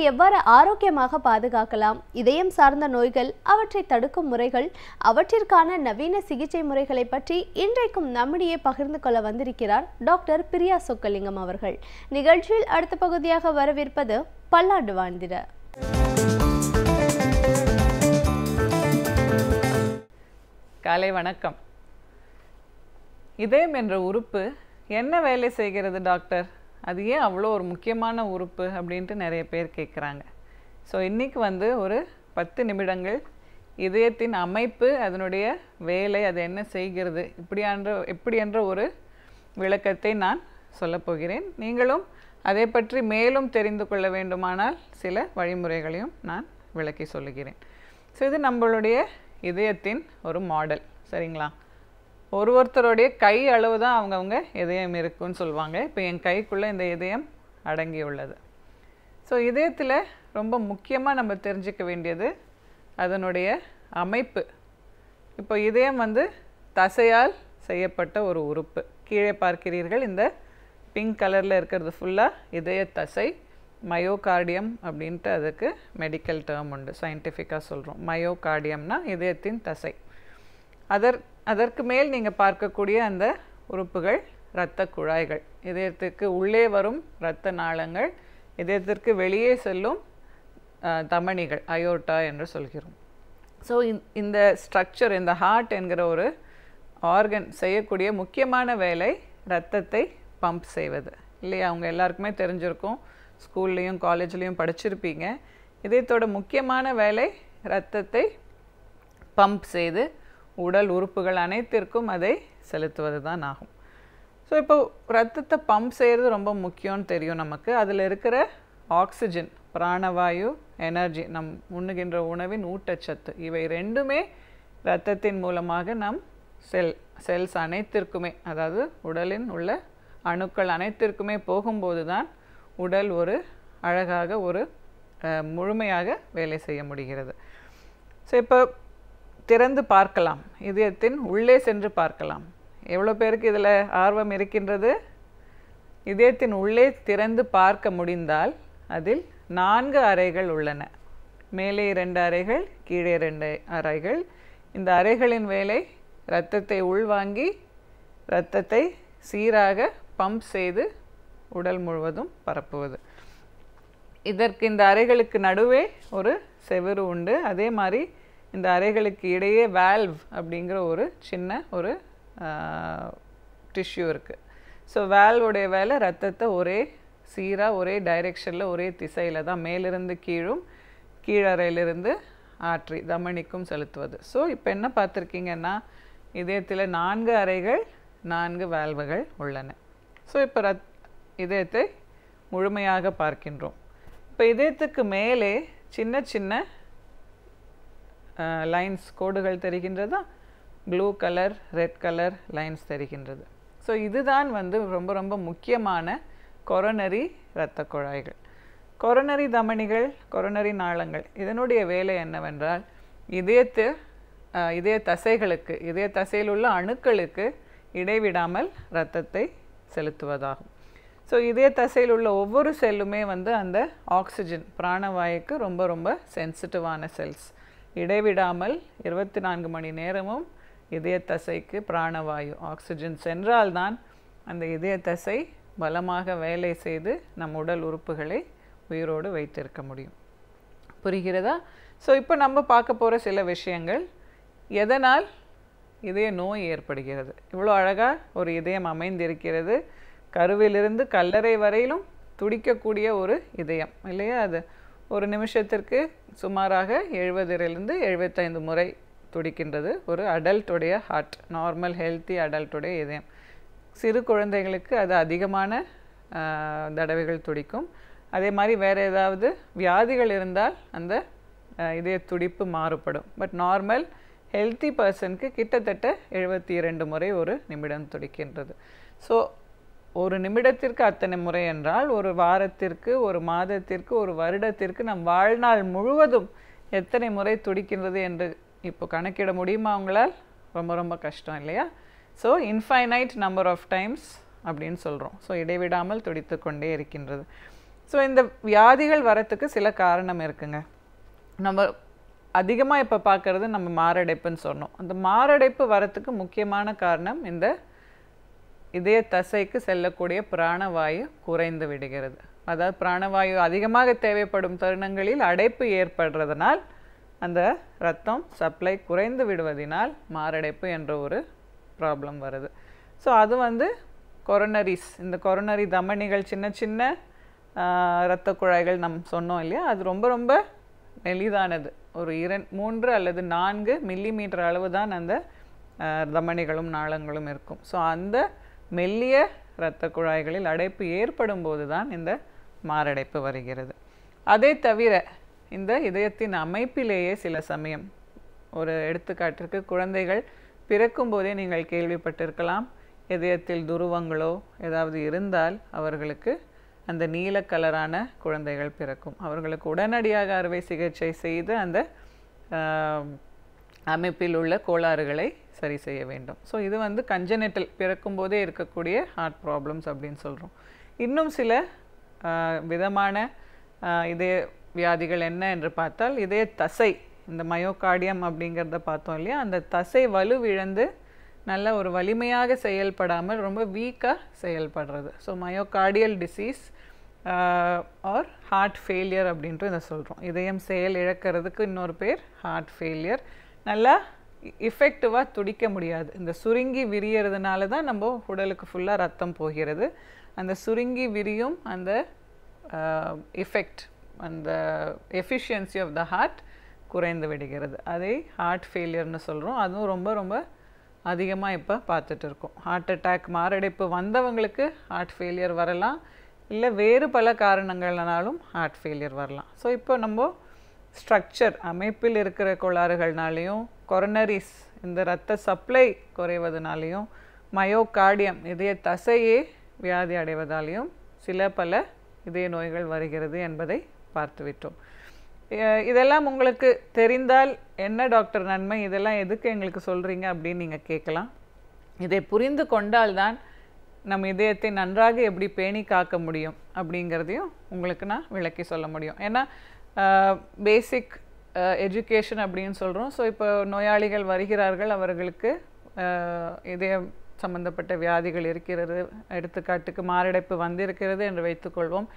எவ்வாறு ஆரோக்கியமாக பாதுகாக்கலாம், இதயம் சார்ந்த நோய்கள், அவற்றை தடுக்கும் முறைகள், அவற்றிற்கான நவீன சிகிச்சை முறைகளை பற்றி இன்றைக்கும் நம்மிடையே பகிர்ந்து கொள்ள வந்திருக்கிறார் டாக்டர் பிரியா சொக்கலிங்கம் அவர்கள். நிகழ்ச்சியில் அடுத்த பகுதியாக வரவிருப்பது பல்லாண்டு வாழ்ந்திட. காலை வணக்கம். இதயம் என்ற உறுப்பு என்ன வேலை செய்கிறது டாக்டர்? அது ஏன் அவ்வளோ ஒரு முக்கியமான உறுப்பு அப்படின்ட்டு நிறைய பேர் கேட்குறாங்க. ஸோ இன்றைக்கி ஒரு 10 நிமிடங்கள் இதயத்தின் அமைப்பு, அதனுடைய வேலை, அது என்ன செய்கிறது இப்படி என்ற ஒரு விளக்கத்தை நான் சொல்லப்போகிறேன். நீங்களும் அதை பற்றி மேலும் தெரிந்து கொள்ள வேண்டுமானால் சில வழிமுறைகளையும் நான் விளக்கி சொல்லுகிறேன். ஸோ இது நம்மளுடைய இதயத்தின் ஒரு மாடல், சரிங்களா? ஒருத்தருடைய கை அளவு தான் அவங்கவுங்க இதயம் இருக்குன்னு சொல்லுவாங்க. இப்போ என் கைக்குள்ளே இந்த இதயம் அடங்கியுள்ளது. ஸோ இதயத்தில் ரொம்ப முக்கியமாக நம்ம தெரிஞ்சிக்க வேண்டியது அதனுடைய அமைப்பு. இப்போ இதயம் தசையால் செய்யப்பட்ட ஒரு உறுப்பு. கீழே பார்க்கிறீர்கள், இந்த பிங்க் கலரில் இருக்கிறது ஃபுல்லாக இதய தசை. மயோகார்டியம் அப்படின்ட்டு அதுக்கு மெடிக்கல் டேர்ம் உண்டு, சயின்டிஃபிக்காக சொல்கிறோம். மயோகார்டியம்னா இதயத்தின் தசை. அதற்கு மேல் நீங்கள் பார்க்கக்கூடிய அந்த உறுப்புகள் இரத்த குழாய்கள், இதயத்திற்கு உள்ளே வரும் இரத்த நாளங்கள், இதயத்திற்கு வெளியே செல்லும் தமனிகள், அயோர்ட்டா என்று சொல்கிறோம். ஸோ இந்த ஸ்ட்ரக்சர், இந்த ஹார்ட் என்கிற ஒரு ஆர்கன் செய்யக்கூடிய முக்கியமான வேலை இரத்தத்தை பம்ப் செய்வது, இல்லையா? அவங்க எல்லாருக்குமே தெரிஞ்சிருக்கும், ஸ்கூல்லையும் காலேஜ்லேயும் படிச்சிருப்பீங்க. இதயத்தோட முக்கியமான வேலை இரத்தத்தை பம்ப் செய்து உடல் உறுப்புகள் அனைத்திற்கும் அதை செலுத்துவது தான் ஆகும். ஸோ இப்போ இரத்தத்தை பம்ப் செய்கிறது ரொம்ப முக்கியம்னு தெரியும் நமக்கு. அதில் இருக்கிற ஆக்சிஜன், பிராணவாயு, எனர்ஜி, நம் உண்ணுகின்ற உணவின் ஊட்டச்சத்து, இவை ரெண்டுமே இரத்தத்தின் மூலமாக நம் செல்ஸ் அனைத்திற்குமே, அதாவது உடலின் உள்ள அணுக்கள் அனைத்திற்குமே போகும்போது தான் உடல் ஒரு அழகாக ஒரு முழுமையாக வேலை செய்ய முடிகிறது. ஸோ இப்போ திறந்து பார்க்கலாம், இதயத்தின் உள்ளே சென்று பார்க்கலாம். எவ்வளோ பேருக்கு இதில் ஆர்வம் இருக்கின்றது? இதயத்தின் உள்ளே திறந்து பார்க்க முடிந்தால் அதில் 4 அறைகள் உள்ளன. மேலே 2 அறைகள், கீழே 2 அறைகள். இந்த அறைகளின் வேலை இரத்தத்தை உள்வாங்கி இரத்தத்தை சீராக பம்ப் செய்து உடல் முழுவதும் பரப்புவது. இந்த அறைகளுக்கு நடுவே ஒரு செவுரு உண்டு. அதே மாதிரி இந்த அறைகளுக்கு இடையே வால்வ் அப்படிங்கிற ஒரு சின்ன ஒரு டிஷ்யூ இருக்குது. ஸோ வால்வுடைய வேலை இரத்தத்தை ஒரே சீராக, ஒரே டைரெக்ஷனில், ஒரே திசையில் தான் மேலிருந்து கீழும், கீழறையிலிருந்து ஆற்றி தமனிக்கும் செலுத்துவது. ஸோ இப்போ என்ன பார்த்துருக்கீங்கன்னா, இதயத்தில் 4 அறைகள், 4 வால்வுகள் உள்ளன. ஸோ இப்போ இதயத்தை முழுமையாக பார்க்கின்றோம். இப்போ இதயத்துக்கு மேலே சின்ன சின்ன லைன்ஸ், கோடுகள் தெரிகின்றதா? Blue colour, red colour lines தெரிகின்றது. ஸோ இதுதான் ரொம்ப ரொம்ப முக்கியமான கொரோனரி இரத்த குழாய்கள். கொரோனரி தமனிகள், கொரோனரி நாளங்கள், இதனுடைய வேலை என்னவென்றால் இதய தசைகளுக்கு, இதய தசையில் உள்ள அணுக்களுக்கு இடைவிடாமல் இரத்தத்தை செலுத்துவதாகும். ஸோ இதய தசையில் உள்ள ஒவ்வொரு செல்லுமே அந்த ஆக்சிஜன், பிராணவாயுக்கு ரொம்ப ரொம்ப சென்சிட்டிவான செல்ஸ். இடைவிடாமல் 24 மணி நேரமும் இதய தசைக்கு பிராணவாயு, ஆக்சிஜன் சென்றால்தான் அந்த இதய தசை பலமாக வேலை செய்து நம் உடல் உறுப்புகளை உயிரோடு வைத்திருக்க முடியும். புரிகிறதா? ஸோ இப்போ நம்ம பார்க்க போகிற சில விஷயங்கள், எதனால் இதய நோய் ஏற்படுகிறது. இவ்வளோ அழகாக ஒரு இதயம் அமைந்திருக்கிறது. கருவிலிருந்து கல்லறை வரையிலும் துடிக்கக்கூடிய ஒரு இதயம், இல்லையா? அது ஒரு நிமிஷத்திற்கு சுமாராக 70லிருந்து 75 முறை துடிக்கின்றது ஒரு அடல்ட்டுடைய ஹார்ட், நார்மல் ஹெல்த்தி அடல்ட்டுடைய இதயம். சிறு குழந்தைகளுக்கு அது அதிகமான தடவைகள் துடிக்கும். அதே மாதிரி வேறு ஏதாவது வியாதிகள் இருந்தால் அந்த இதய துடிப்பு மாறுபடும். பட் நார்மல் ஹெல்த்தி பர்சனுக்கு கிட்டத்தட்ட 72 முறை ஒரு நிமிடம் துடிக்கின்றது. ஸோ ஒரு நிமிடத்திற்கு அத்தனை முறை என்றால் ஒரு வாரத்திற்கு, ஒரு மாதத்திற்கு, ஒரு வருடத்திற்கு, நம் வாழ்நாள் முழுவதும் எத்தனை முறை துடிக்கின்றது என்று இப்போ கணக்கிட முடியுமா உங்களால்? ரொம்ப ரொம்ப கஷ்டம், இல்லையா? So infinite number of times அப்படின்னு சொல்கிறோம். ஸோ இடைவிடாமல் துடித்து கொண்டே இருக்கின்றது. ஸோ இந்த வியாதிகள் வரத்துக்கு சில காரணம் இருக்குங்க. நம்ம அதிகமாக இப்போ பார்க்குறது நம்ம மாரடைப்புன்னு சொன்னோம். அந்த மாரடைப்பு வரத்துக்கு முக்கியமான காரணம் இந்த இதய தசைக்கு செல்லக்கூடிய பிராணவாயு குறைந்து விடுகிறது. அதாவது பிராணவாயு அதிகமாக தேவைப்படும் தருணங்களில் அடைப்பு ஏற்படுறதுனால் அந்த இரத்தம் சப்ளை குறைந்து விடுவதனால் மாரடைப்பு என்ற ஒரு ப்ராப்ளம் வருது. ஸோ அது வந்து கொரோனரிஸ், இந்த கொரோனரி தமனிகள், சின்ன சின்ன இரத்த குழாய்கள் நம்ம சொன்னோம் இல்லையா, அது ரொம்ப ரொம்ப மெலிதானது. ஒரு 3 அல்லது 4 மில்லிமீட்டர் அளவு தான் அந்த தமனிகளும் நாளங்களும் இருக்கும். ஸோ அந்த மெல்லிய இரத்த குழாய்களில் அடைப்பு ஏற்படும் போது தான் இந்த மாரடைப்பு வருகிறது. அதே தவிர இந்த இதயத்தின் அமைப்பிலேயே சில சமயம், ஒரு எடுத்துக்காட்டிற்கு குழந்தைகள் பிறக்கும் போதே நீங்கள் கேள்விப்பட்டிருக்கலாம், இதயத்தில் துருவங்களோ ஏதாவது இருந்தால் அவர்களுக்கு அந்த நீல கலரான குழந்தைகள் பிறக்கும். அவர்களுக்கு உடனடியாக அறுவை சிகிச்சை செய்து அந்த அமைப்பில் உள்ள கோளாறுகளை சரி செய்ய வேண்டும். ஸோ இது வந்து கஞ்சனிட்டல், பிறக்கும் போதே இருக்கக்கூடிய ஹார்ட் ப்ராப்ளம்ஸ் அப்படின்னு சொல்கிறோம். இன்னும் சில விதமான இதய வியாதிகள் என்ன என்று பார்த்தால், இதய தசை, இந்த மயோகார்டியம் அப்படிங்கிறத பார்த்தோம் இல்லையா, அந்த தசை வலுவிழந்து நல்ல ஒரு வலிமையாக செயல்படாமல் ரொம்ப வீக்காக செயல்படுறது. So myocardial disease or heart failure அப்படின்ட்டு இதை சொல்கிறோம். இதயம் செயல் இழக்கிறதுக்கு இன்னொரு பேர் ஹார்ட் ஃபெயிலியர். நல்லா எஃபெக்டிவாக துடிக்க முடியாது. இந்த சுருங்கி விரியறதுனால தான் நம்ம உடலுக்கு ஃபுல்லாக ரத்தம் போகிறது. அந்த சுருங்கி விரியும் அந்த எஃபெக்ட், அந்த எஃபிஷியன்சி ஆஃப் த ஹார்ட் குறைந்து விடுகிறது. அதை ஹார்ட் ஃபெயிலியர்னு சொல்கிறோம். அதுவும் ரொம்ப ரொம்ப அதிகமாக இப்போ பார்த்துட்டு இருக்கோம். ஹார்ட் அட்டாக், மாரடைப்பு வந்தவங்களுக்கு ஹார்ட் ஃபெயிலியர் வரலாம், இல்லை வேறு பல காரணங்கள்னாலும் ஹார்ட் ஃபெயிலியர் வரலாம். ஸோ இப்போ நம்ம ஸ்ட்ரக்சர், அமைப்பில் இருக்கிற கோளாறுகள்னாலையும், கொரோனரிஸ் இந்த இரத்த சப்ளை குறைவதனாலையும், மயோகார்டியம் இதய தசையே வியாதி அடைவதாலையும் சில பல இதய நோய்கள் வருகிறது என்பதை பார்த்துவிட்டோம். இதெல்லாம் உங்களுக்கு தெரிந்தால் என்ன டாக்டர் நன்மை, இதெல்லாம் எதுக்கு எங்களுக்கு சொல்கிறீங்க அப்படின்னு நீங்கள் கேட்கலாம். இதை புரிந்து கொண்டால்தான் நம் இதயத்தை நன்றாக எப்படி பேணி காக்க முடியும் அப்படிங்கிறதையும் உங்களுக்கு நான் விளக்கி சொல்ல முடியும். ஏன்னா பேசிக் எஜுகேஷன் அப்படின்னு சொல்கிறோம். ஸோ இப்போ நோயாளிகள் வருகிறார்கள், அவர்களுக்கு இதயம் சம்பந்தப்பட்ட வியாதிகள் இருக்கிறது, எடுத்துக்காட்டுக்கு மாரடைப்பு வந்திருக்கிறது என்று வைத்துக்கொள்வோம்.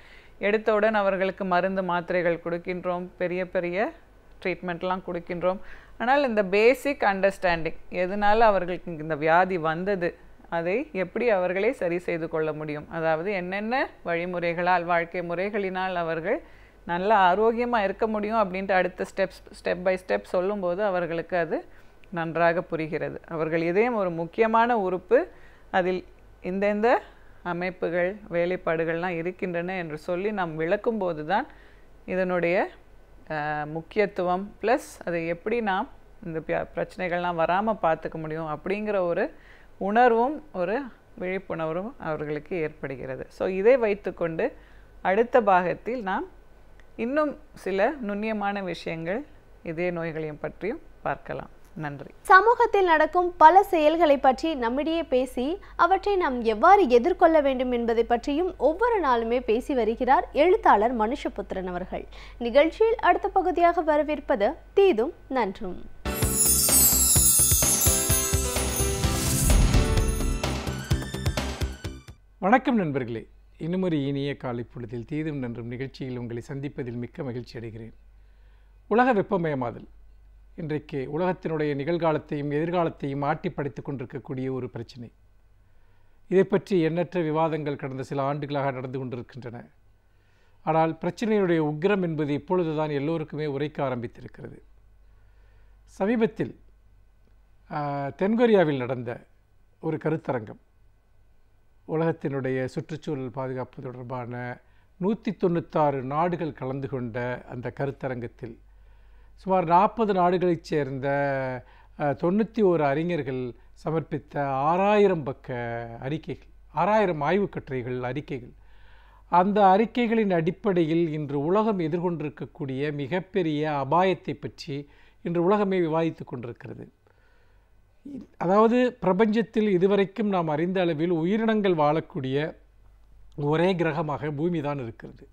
எடுத்தவுடன் அவர்களுக்கு மருந்து மாத்திரைகள் கொடுக்கின்றோம், பெரிய பெரிய ட்ரீட்மெண்ட்லாம் கொடுக்கின்றோம். ஆனால் இந்த பேசிக் அண்டர்ஸ்டாண்டிங், எதனால் அவர்களுக்கு இந்த வியாதி வந்தது, அதை எப்படி அவர்களே சரி செய்து கொள்ள முடியும், அதாவது என்னென்ன வழிமுறைகளால், வாழ்க்கை முறைகளினால் அவர்கள் நல்ல ஆரோக்கியமாக இருக்க முடியும் அப்படின்ட்டு அடுத்த ஸ்டெப் பை ஸ்டெப் சொல்லும்போது அவர்களுக்கு அது நன்றாக புரிகிறது. அவர்கள் இதயம் ஒரு முக்கியமான உறுப்பு, அதில் இந்தெந்த அமைப்புகள், வேலைப்பாடுகள்லாம் இருக்கின்றன என்று சொல்லி நாம் விளக்கும்போது தான் இதனுடைய முக்கியத்துவம் ப்ளஸ் அதை எப்படி நாம் இந்த பிரச்சனைகள்லாம் வராமல் பார்த்துக்க முடியும் அப்படிங்கிற ஒரு உணர்வும் ஒரு விழிப்புணர்வும் அவர்களுக்கு ஏற்படுகிறது. ஸோ இதை வைத்துக்கொண்டு அடுத்த பாகத்தில் நாம் இன்னும் சில நுண்ணியமான விஷயங்கள் இதய நோய்களையும் பற்றியும் பார்க்கலாம். நன்றி. சமூகத்தில் நடக்கும் பல செயல்களை பற்றி நம்மிடையே பேசி அவற்றை நாம் எவ்வாறு எதிர்கொள்ள வேண்டும் என்பதை பற்றியும் ஒவ்வொரு நாளுமே பேசி வருகிறார் எழுத்தாளர் மனுஷபுத்திரன் அவர்கள். நிகழ்ச்சியில் அடுத்த பகுதியாக வரவேற்பது தீதும் நன்றும். வணக்கம் நண்பர்களே, இன்னும் ஒரு இனிய காலை பொழுதில் தீதும் நன்றும் நிகழ்ச்சியில் உங்களை சந்திப்பதில் மிக்க மகிழ்ச்சி அடைகிறேன். உலக வெப்பமயமாதல் இன்றைக்கு உலகத்தினுடைய நிகழ்காலத்தையும் எதிர்காலத்தையும் ஆட்டி படைத்துக் கொண்டிருக்கக்கூடிய ஒரு பிரச்சனை. இதை பற்றி எண்ணற்ற விவாதங்கள் கடந்த சில ஆண்டுகளாக நடந்து கொண்டிருக்கின்றன. ஆனால் பிரச்சனையுடைய உக்கிரம் என்பது இப்பொழுதுதான் எல்லோருக்குமே உரைக்க ஆரம்பித்திருக்கிறது. சமீபத்தில் தென்கொரியாவில் நடந்த ஒரு கருத்தரங்கம், உலகத்தினுடைய சுற்றுச்சூழல் பாதுகாப்பு தொடர்பான 196 நாடுகள் கலந்து கொண்ட அந்த கருத்தரங்கத்தில் சுமார் 40 நாடுகளைச் சேர்ந்த 91 அறிஞர்கள் சமர்ப்பித்த 6000 பக்க அறிக்கைகள், 6000 ஆய்வுக் கட்டுரைகள், அறிக்கைகள். அந்த அறிக்கைகளின் அடிப்படையில் இன்று உலகம் எதிர்கொண்டிருக்கக்கூடிய மிகப்பெரிய அபாயத்தை பற்றி இன்று உலகமே விவாதித்து கொண்டிருக்கிறது. அதாவது பிரபஞ்சத்தில் இதுவரைக்கும் நாம் அறிந்த அளவில் உயிரினங்கள் வாழக்கூடிய ஒரே கிரகமாக பூமி தான் இருக்கிறது.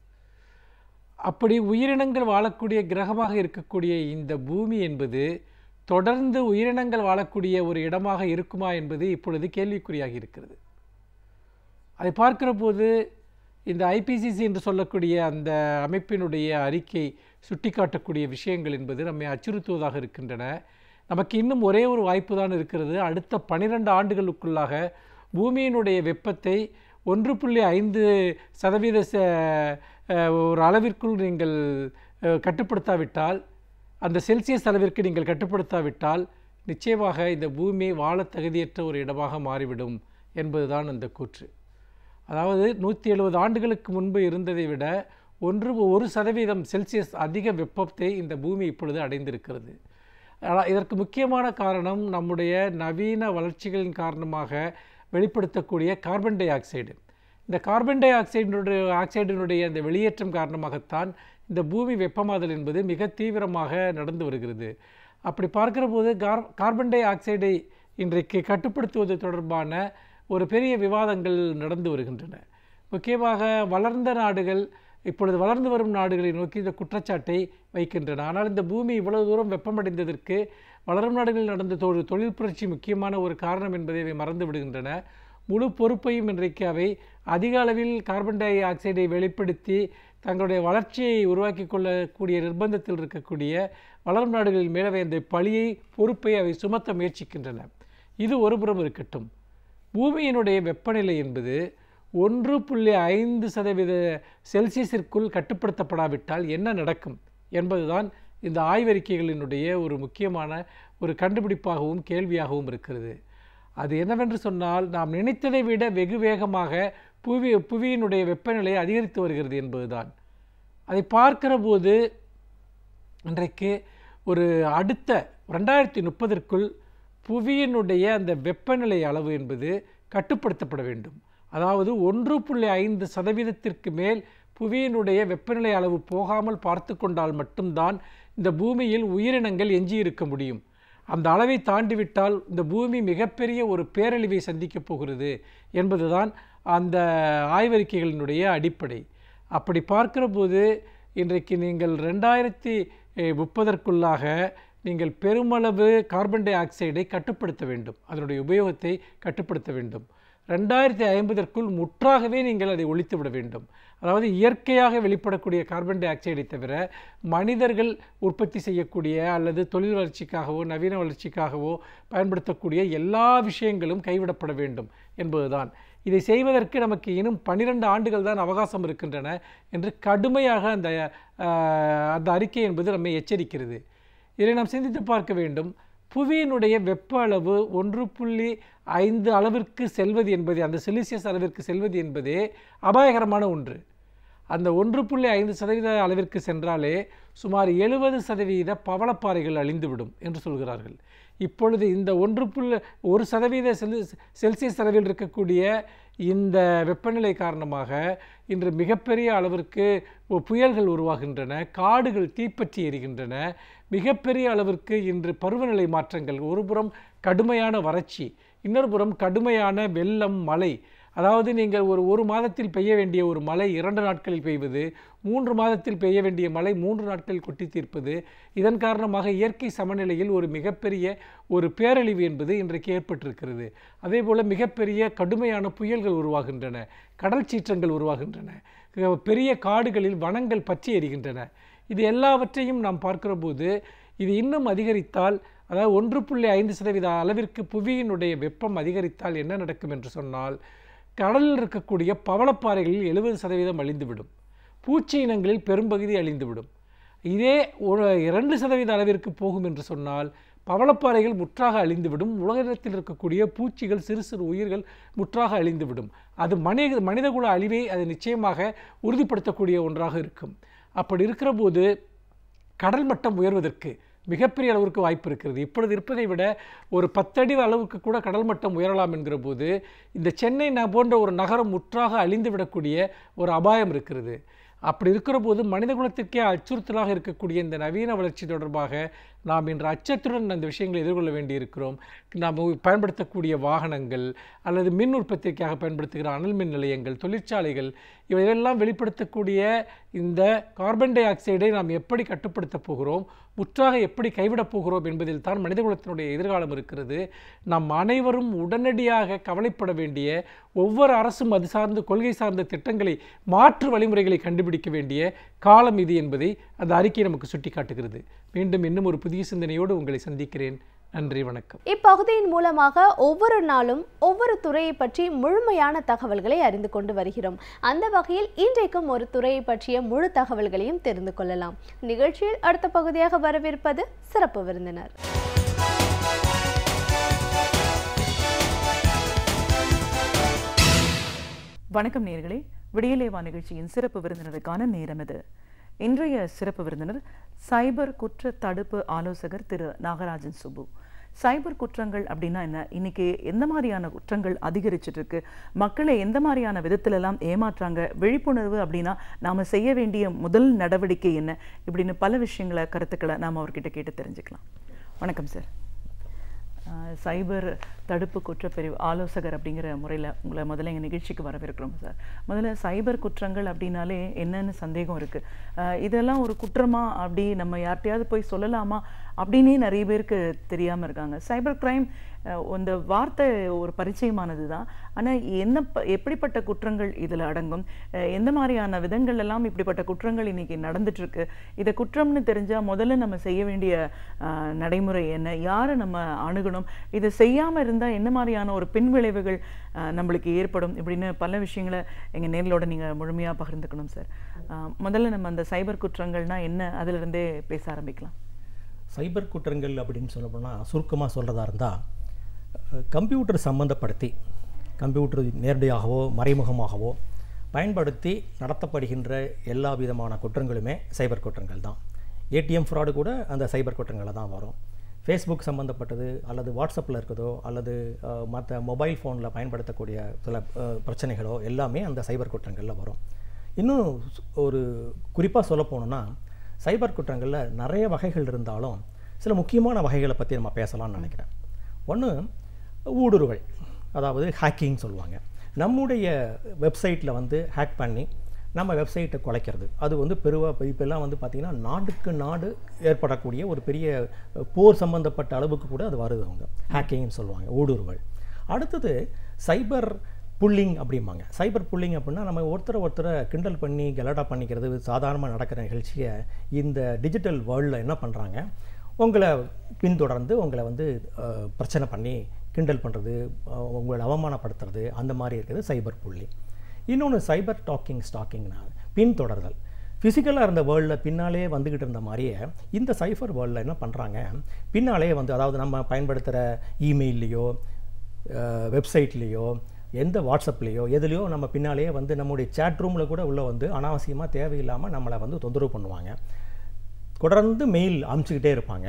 அப்படி உயிரினங்கள் வாழக்கூடிய கிரகமாக இருக்கக்கூடிய இந்த பூமி என்பது தொடர்ந்து உயிரினங்கள் வாழக்கூடிய ஒரு இடமாக இருக்குமா என்பது இப்பொழுது கேள்விக்குறியாகி இருக்கிறது. அதை பார்க்கிற போது இந்த ஐபிசிசி என்று சொல்லக்கூடிய அந்த அமைப்பினுடைய அறிக்கை சுட்டிக்காட்டக்கூடிய விஷயங்கள் என்பது நம்மை அச்சுறுத்துவதாக இருக்கின்றன. நமக்கு இன்னும் ஒரே ஒரு வாய்ப்பு தான் இருக்கிறது. அடுத்த 12 ஆண்டுகளுக்குள்ளாக பூமியினுடைய வெப்பத்தை 1.5% ஒரு அளவிற்குள் நீங்கள் கட்டுப்படுத்தாவிட்டால், அந்த செல்சியஸ் அளவிற்கு நீங்கள் கட்டுப்படுத்தாவிட்டால் நிச்சயமாக இந்த பூமி வாழ தகுதியற்ற ஒரு இடமாக மாறிவிடும் என்பதுதான் அந்த கூற்று. அதாவது 170 ஆண்டுகளுக்கு முன்பு இருந்ததை விட 1% செல்சியஸ் அதிக வெப்பத்தை இந்த பூமி இப்பொழுது அடைந்திருக்கிறது. இதற்கு முக்கியமான காரணம் நம்முடைய நவீன வளர்ச்சிகளின் காரணமாக வெளிப்படுத்தக்கூடிய கார்பன் டை ஆக்சைடு. இந்த கார்பன் டை ஆக்சைடினுடைய அந்த வெளியேற்றம் காரணமாகத்தான் இந்த பூமி வெப்பமாதல் என்பது மிக தீவிரமாக நடந்து வருகிறது. அப்படி பார்க்கிற போது கார்பன் டை ஆக்சைடை இன்றைக்கு கட்டுப்படுத்துவது தொடர்பான ஒரு பெரிய விவாதங்கள் நடந்து வருகின்றன. முக்கியமாக வளர்ந்த நாடுகள் இப்பொழுது வளர்ந்து வரும் நாடுகளை நோக்கி இந்த குற்றச்சாட்டை வைக்கின்றன. ஆனால் இந்த பூமி இவ்வளவு தூரம் வெப்பமடைந்ததற்கு வளரும் நாடுகளில் நடந்த தொழில் புரட்சி முக்கியமான ஒரு காரணம் என்பதை அவை மறந்து விடுகின்றன. முழு பொறுப்பையும் இன்றைக்கு அவை அதிக அளவில் கார்பன் டை ஆக்சைடை வெளிப்படுத்தி தங்களுடைய வளர்ச்சியை உருவாக்கி கொள்ளக்கூடிய நிர்பந்தத்தில் இருக்கக்கூடிய வளரும் நாடுகளின் மேலவை அந்த பழியை பொறுப்பை அவை சுமத்த முயற்சிக்கின்றன. இது ஒருபுறம் இருக்கட்டும். பூமியினுடைய வெப்பநிலை என்பது 1.5% செல்சியஸிற்குள் கட்டுப்படுத்தப்படாவிட்டால் என்ன நடக்கும் என்பதுதான் இந்த ஆய்வறிக்கைகளினுடைய ஒரு முக்கியமான ஒரு கண்டுபிடிப்பாகவும் கேள்வியாகவும் இருக்கிறது. அது என்னவென்று சொன்னால், நாம் நினைத்ததை விட வெகு வேகமாக புவியினுடைய வெப்பநிலை அதிகரித்து வருகிறது என்பதுதான். அதை பார்க்கிற போது இன்றைக்கு ஒரு அடுத்த 2030ற்குள் புவியினுடைய அந்த வெப்பநிலை அளவு என்பது கட்டுப்படுத்தப்பட வேண்டும். அதாவது 1.5% மேல் புவியினுடைய வெப்பநிலை அளவு போகாமல் பார்த்து கொண்டால் மட்டும்தான் இந்த பூமியில் உயிரினங்கள் எஞ்சியிருக்க முடியும். அந்த அளவை தாண்டிவிட்டால் இந்த பூமி மிகப்பெரிய ஒரு பேரழிவை சந்திக்கப் போகிறது என்பதுதான் அந்த ஆய்வறிக்கைகளினுடைய அடிப்படை. அப்படி பார்க்கிற போது இன்றைக்கு நீங்கள் 2030ற்குள்ளாக நீங்கள் பெருமளவு கார்பன் டை ஆக்சைடை கட்டுப்படுத்த வேண்டும், அதனுடைய உபயோகத்தை கட்டுப்படுத்த வேண்டும். 2050ற்குள் முற்றாகவே நீங்கள் அதை ஒழித்துவிட வேண்டும். அதாவது இயற்கையாக வெளிப்படக்கூடிய கார்பன் டை ஆக்சைடை தவிர மனிதர்கள் உற்பத்தி செய்யக்கூடிய அல்லது தொழில் வளர்ச்சிக்காகவோ நவீன வளர்ச்சிக்காகவோ பயன்படுத்தக்கூடிய எல்லா விஷயங்களும் கைவிடப்பட வேண்டும் என்பதுதான். இதை செய்வதற்கு நமக்கு இன்னும் 12 ஆண்டுகள் தான் அவகாசம் இருக்கின்றன என்று கடுமையாக அந்த அறிக்கை என்பது நம்மை எச்சரிக்கிறது. இதை நாம் சிந்தித்து பார்க்க வேண்டும். புவியினுடைய வெப்ப அளவு 1.5 அளவிற்கு செல்வது என்பது, அந்த செல்சியஸ் அளவிற்கு செல்வது என்பதே அபாயகரமான ஒன்று. அந்த 1.5% அளவிற்கு சென்றாலே சுமார் 70% பவளப்பாறைகள் அழிந்துவிடும் என்று சொல்கிறார்கள். இப்பொழுது இந்த 1% செல்சியஸ் அளவில் இருக்கக்கூடிய இந்த வெப்பநிலை காரணமாக இன்று மிகப்பெரிய அளவிற்கு புயல்கள் உருவாகின்றன, காடுகள் தீப்பற்றி எரிகின்றன, மிகப்பெரிய அளவிற்கு இன்று பருவநிலை மாற்றங்கள், ஒருபுறம் கடுமையான வறட்சி, இன்னொரு புறம் கடுமையான வெள்ளம், மழை. அதாவது நீங்கள் ஒரு மாதத்தில் பெய்ய வேண்டிய ஒரு மழை 2 நாட்களில் பெய்வது, 3 மாதத்தில் பெய்ய வேண்டிய மழை 3 நாட்களில் கொட்டி தீர்ப்பது. இதன் காரணமாக இயற்கை சமநிலையில் ஒரு மிகப்பெரிய ஒரு பேரழிவு என்பது இன்றைக்கு ஏற்பட்டிருக்கிறது. அதே போல் மிகப்பெரிய கடுமையான புயல்கள் உருவாகின்றன, கடல் சீற்றங்கள் உருவாகின்றன, பெரிய காடுகளில் வனங்கள் பற்றி எரிகின்றன. இது எல்லாவற்றையும் நாம் பார்க்கிற போது இது இன்னும் அதிகரித்தால், அதாவது 1.5% அளவிற்கு புவியினுடைய வெப்பம் அதிகரித்தால் என்ன நடக்கும் என்று சொன்னால், கடலில் இருக்கக்கூடிய பவளப்பாறைகளில் 70% அழிந்துவிடும், பூச்சி இனங்களில் பெரும்பகுதி அழிந்துவிடும். இதே 2% அளவிற்கு போகும் என்று சொன்னால் பவளப்பாறைகள் முற்றாக அழிந்துவிடும், உலகத்தில் இருக்கக்கூடிய பூச்சிகள், சிறு சிறு உயிர்கள் முற்றாக அழிந்துவிடும். அது மனிதகுல அழிவை அது நிச்சயமாக உறுதிப்படுத்தக்கூடிய ஒன்றாக இருக்கும். அப்படி இருக்கிற போது கடல் மட்டம் உயர்வதற்கு மிகப்பெரிய அளவிற்கு வாய்ப்பு இருக்கிறது. இப்பொழுது இருப்பதை விட ஒரு 10 அடி அளவுக்கு கூட கடல் மட்டம் உயரலாம் என்கிற போது இந்த சென்னை போன்ற ஒரு நகரம் முற்றாக அழிந்துவிடக்கூடிய ஒரு அபாயம் இருக்கிறது. அப்படி இருக்கிற போது மனிதகுலத்திற்கே அச்சுறுத்தலாக இருக்கக்கூடிய இந்த நவீன வளர்ச்சி தொடர்பாக நாம் இன்று அச்சத்துடன் அந்த விஷயங்களை எதிர்கொள்ள வேண்டியிருக்கிறோம். நாம் பயன்படுத்தக்கூடிய வாகனங்கள் அல்லது மின் உற்பத்திக்காக பயன்படுத்துகிற அனல் மின் நிலையங்கள், தொழிற்சாலைகள், இவையெல்லாம் வெளிப்படுத்தக்கூடிய இந்த கார்பன் டை ஆக்சைடை நாம் எப்படி கட்டுப்படுத்தப் போகிறோம், முற்றாக எப்படி கைவிடப் போகிறோம் என்பதில் தான் மனிதகுலத்தினுடைய எதிர்காலம் இருக்கிறது. நாம் அனைவரும் உடனடியாக கவலைப்பட வேண்டிய, ஒவ்வொரு அரசும் அது சார்ந்த கொள்கை சார்ந்த திட்டங்களை, மாற்று வழிமுறைகளை கண்டுபிடிக்க வேண்டிய காலம் இது என்பதை அந்த அறிக்கை நமக்கு சுட்டிக்காட்டுகிறது. மீண்டும் இன்னும் ஒரு புதிய சிந்தனையோடு உங்களை சந்திக்கிறேன். நன்றி, வணக்கம். இப்பகுதியின் மூலமாக ஒவ்வொரு நாளும் ஒவ்வொரு துறையை பற்றி முழுமையான தகவல்களை அறிந்து கொண்டு வருகிறோம். அந்த வகையில் இன்றைக்கும் ஒரு துறையை பற்றிய முழு தகவல்களையும் தெரிந்து கொள்ளலாம். நிகழ்ச்சியில் அடுத்த பகுதியாக வரவிருப்பது சிறப்பு விருந்தினர். வணக்கம் நேயர்களே, விடியலேவா நிகழ்ச்சியின் சிறப்பு விருந்தினருக்கான நேரம் இது. இன்றைய சிறப்பு விருந்தினர் சைபர் குற்ற தடுப்பு ஆலோசகர் திரு நாகராஜன் சுப்பு. சைபர் குற்றங்கள் அப்படின்னா என்ன, இன்னைக்கு எந்த மாதிரியான குற்றங்கள் அதிகரிச்சுட்டு இருக்கு, மக்களை எந்த மாதிரியான விதத்திலெல்லாம் ஏமாற்றாங்க, விழிப்புணர்வு அப்படின்னா நாம் செய்ய வேண்டிய முதல் நடவடிக்கை என்ன, இப்படின்னு பல விஷயங்களை, கருத்துக்களை நாம் அவர்கிட்ட கேட்டு தெரிஞ்சுக்கலாம். வணக்கம் சார். சைபர் தடுப்பு குற்றப்பிரிவு ஆலோசகர் அப்படிங்கிற முறையில் உங்களை முதல்ல எங்கள் நிகழ்ச்சிக்கு வரவேற்கிறோம் சார். முதல்ல சைபர் குற்றங்கள் அப்படின்னாலே என்னென்னு சந்தேகம் இருக்குது. இதெல்லாம் ஒரு குற்றமா, அப்படி நம்ம யார்கிட்டையாவது போய் சொல்லலாமா அப்படின்னே நிறைய பேருக்கு தெரியாமல் இருக்காங்க. சைபர் கிரைம் இந்த வார்த்தை ஒரு பரிச்சயமானது தான். ஆனால் எப்படிப்பட்ட குற்றங்கள் இதில் அடங்கும், எந்த மாதிரியான விதங்கள் எல்லாம் இப்படிப்பட்ட குற்றங்கள் இன்றைக்கி நடந்துட்டுருக்கு, இதை குற்றம்னு தெரிஞ்சால் முதல்ல நம்ம செய்ய வேண்டிய நடைமுறை என்ன, யாரை நம்ம அணுகணும், இதை செய்யாமல் இருந்தால் என்ன மாதிரியான ஒரு பின்விளைவுகள் நம்மளுக்கு ஏற்படும், இப்படின்னு பல விஷயங்களை எங்கள் நேர்களோட நீங்கள் முழுமையாக பகிர்ந்துக்கணும் சார். முதல்ல நம்ம அந்த சைபர் குற்றங்கள்னால் என்ன, அதிலிருந்தே பேச ஆரம்பிக்கலாம். சைபர் குற்றங்கள் அப்படின்னு சொல்ல போனால் சுருக்கமாக சொல்கிறதா இருந்தால், கம்ப்யூட்டர் சம்மந்தப்படுத்தி, கம்ப்யூட்டர் நேரடியாகவோ மறைமுகமாகவோ பயன்படுத்தி நடத்தப்படுகின்ற எல்லா விதமான குற்றங்களுமே சைபர் குற்றங்கள் தான். ஏடிஎம் ஃப்ராடு கூட அந்த சைபர் குற்றங்களை தான் வரும். ஃபேஸ்புக் சம்மந்தப்பட்டது அல்லது வாட்ஸ்அப்பில் இருக்கிறதோ அல்லது மற்ற மொபைல் ஃபோனில் பயன்படுத்தக்கூடிய சில பிரச்சனைகளோ எல்லாமே அந்த சைபர் குற்றங்களில் வரும். இன்னும் ஒரு குறிப்பாக சொல்ல போனோன்னா, சைபர் குற்றங்களில் நிறைய வகைகள் இருந்தாலும் சில முக்கியமான வகைகளை பற்றி நம்ம பேசலாம்னு நினைக்கிறேன். ஒன்று ஊடுருவல், அதாவது ஹேக்கிங் சொல்லுவாங்க. நம்முடைய வெப்சைட்டில் வந்து ஹேக் பண்ணி நம்ம வெப்சைட்டை குலைக்கிறது. அது வந்து இப்போல்லாம் வந்து பார்த்திங்கன்னா நாடுக்கு நாடு ஏற்படக்கூடிய ஒரு பெரிய போர் சம்மந்தப்பட்ட அளவுக்கு கூட அது வருது. அவங்க ஹேக்கிங்னு சொல்லுவாங்க, ஊடுருவல். அடுத்தது சைபர் புல்லிங் அப்படிம்பாங்க. சைபர் புல்லிங் அப்படின்னா நம்ம ஒருத்தரை கிண்டல் பண்ணி கலாட்டா பண்ணிக்கிறது சாதாரணமாக நடக்கிற நிகழ்ச்சியை இந்த டிஜிட்டல் வேர்ல்டில் என்ன பண்ணுறாங்க, உங்களை பின்தொடர்ந்து உங்களை வந்து பிரச்சனை பண்ணி கிண்டல் பண்ணுறது, உங்களை அவமானப்படுத்துறது, அந்த மாதிரி இருக்கிறது சைபர் புல்லிங். இன்னொன்று சைபர் ஸ்டாக்கிங்னா பின்தொடர்தல். ஃபிசிக்கலாக இருந்த வேர்ல்டில் பின்னாலே வந்துக்கிட்டு இருந்த மாதிரியே இந்த சைபர் வேர்ல்டில் என்ன பண்ணுறாங்க, பின்னாலே வந்து, அதாவது நம்ம பயன்படுத்துகிற இமெயில்லையோ வெப்சைட்லேயோ எந்த வாட்ஸ்அப்லேயோ எதுலேயோ நம்ம பின்னாலேயே வந்து நம்முடைய சேட் ரூமில் கூட உள்ளே வந்து அனாவசியமாக தேவையில்லாமல் நம்மளை வந்து தொந்தரவு பண்ணுவாங்க. தொடர்ந்து மெயில் அனுப்பிச்சிக்கிட்டே இருப்பாங்க,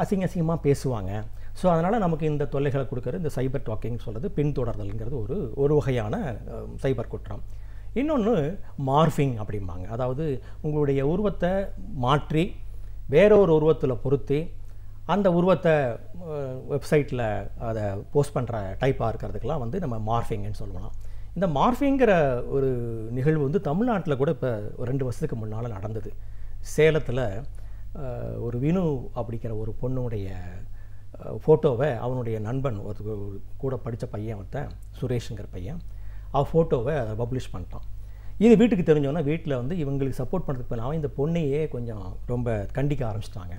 அசிங்கமாக பேசுவாங்க. ஸோ அதனால் நமக்கு இந்த தொல்லைகளை கொடுக்குறது இந்த சைபர் டாக்கிங் சொல்கிறது பின்தொடர்தல்ங்கிறது ஒரு வகையான சைபர் குற்றம். இன்னொன்று மார்ஃபிங் அப்படிம்பாங்க. அதாவது உங்களுடைய உருவத்தை மாற்றி வேறொரு உருவத்தில் பொருத்தி அந்த உருவத்தை வெப்சைட்டில் அதை போஸ்ட் பண்ணுற டைப்பாக இருக்கிறதுக்கெலாம் வந்து நம்ம மார்ஃபிங்னு சொல்லலாம். இந்த மார்ஃபிங்கிற ஒரு நிகழ்வு வந்து தமிழ்நாட்டில் கூட இப்போ 2 வருஷத்துக்கு முன்னால் நடந்தது. சேலத்தில் ஒரு வினு அப்படிங்கிற ஒரு பொண்ணுடைய ஃபோட்டோவை அவனுடைய நண்பன் ஒரு கூட படித்த பையன், ஒருத்தன் சுரேஷுங்கிற பையன், ஃபோட்டோவை அதை பப்ளிஷ் பண்ணிட்டான். இது வீட்டுக்கு தெரிஞ்சோன்னா வீட்டில் வந்து இவங்களுக்கு சப்போர்ட் பண்ணுறதுக்கு போனால் இந்த பொண்ணையே கொஞ்சம் ரொம்ப கண்டிக்க ஆரம்பிச்சிட்டாங்க.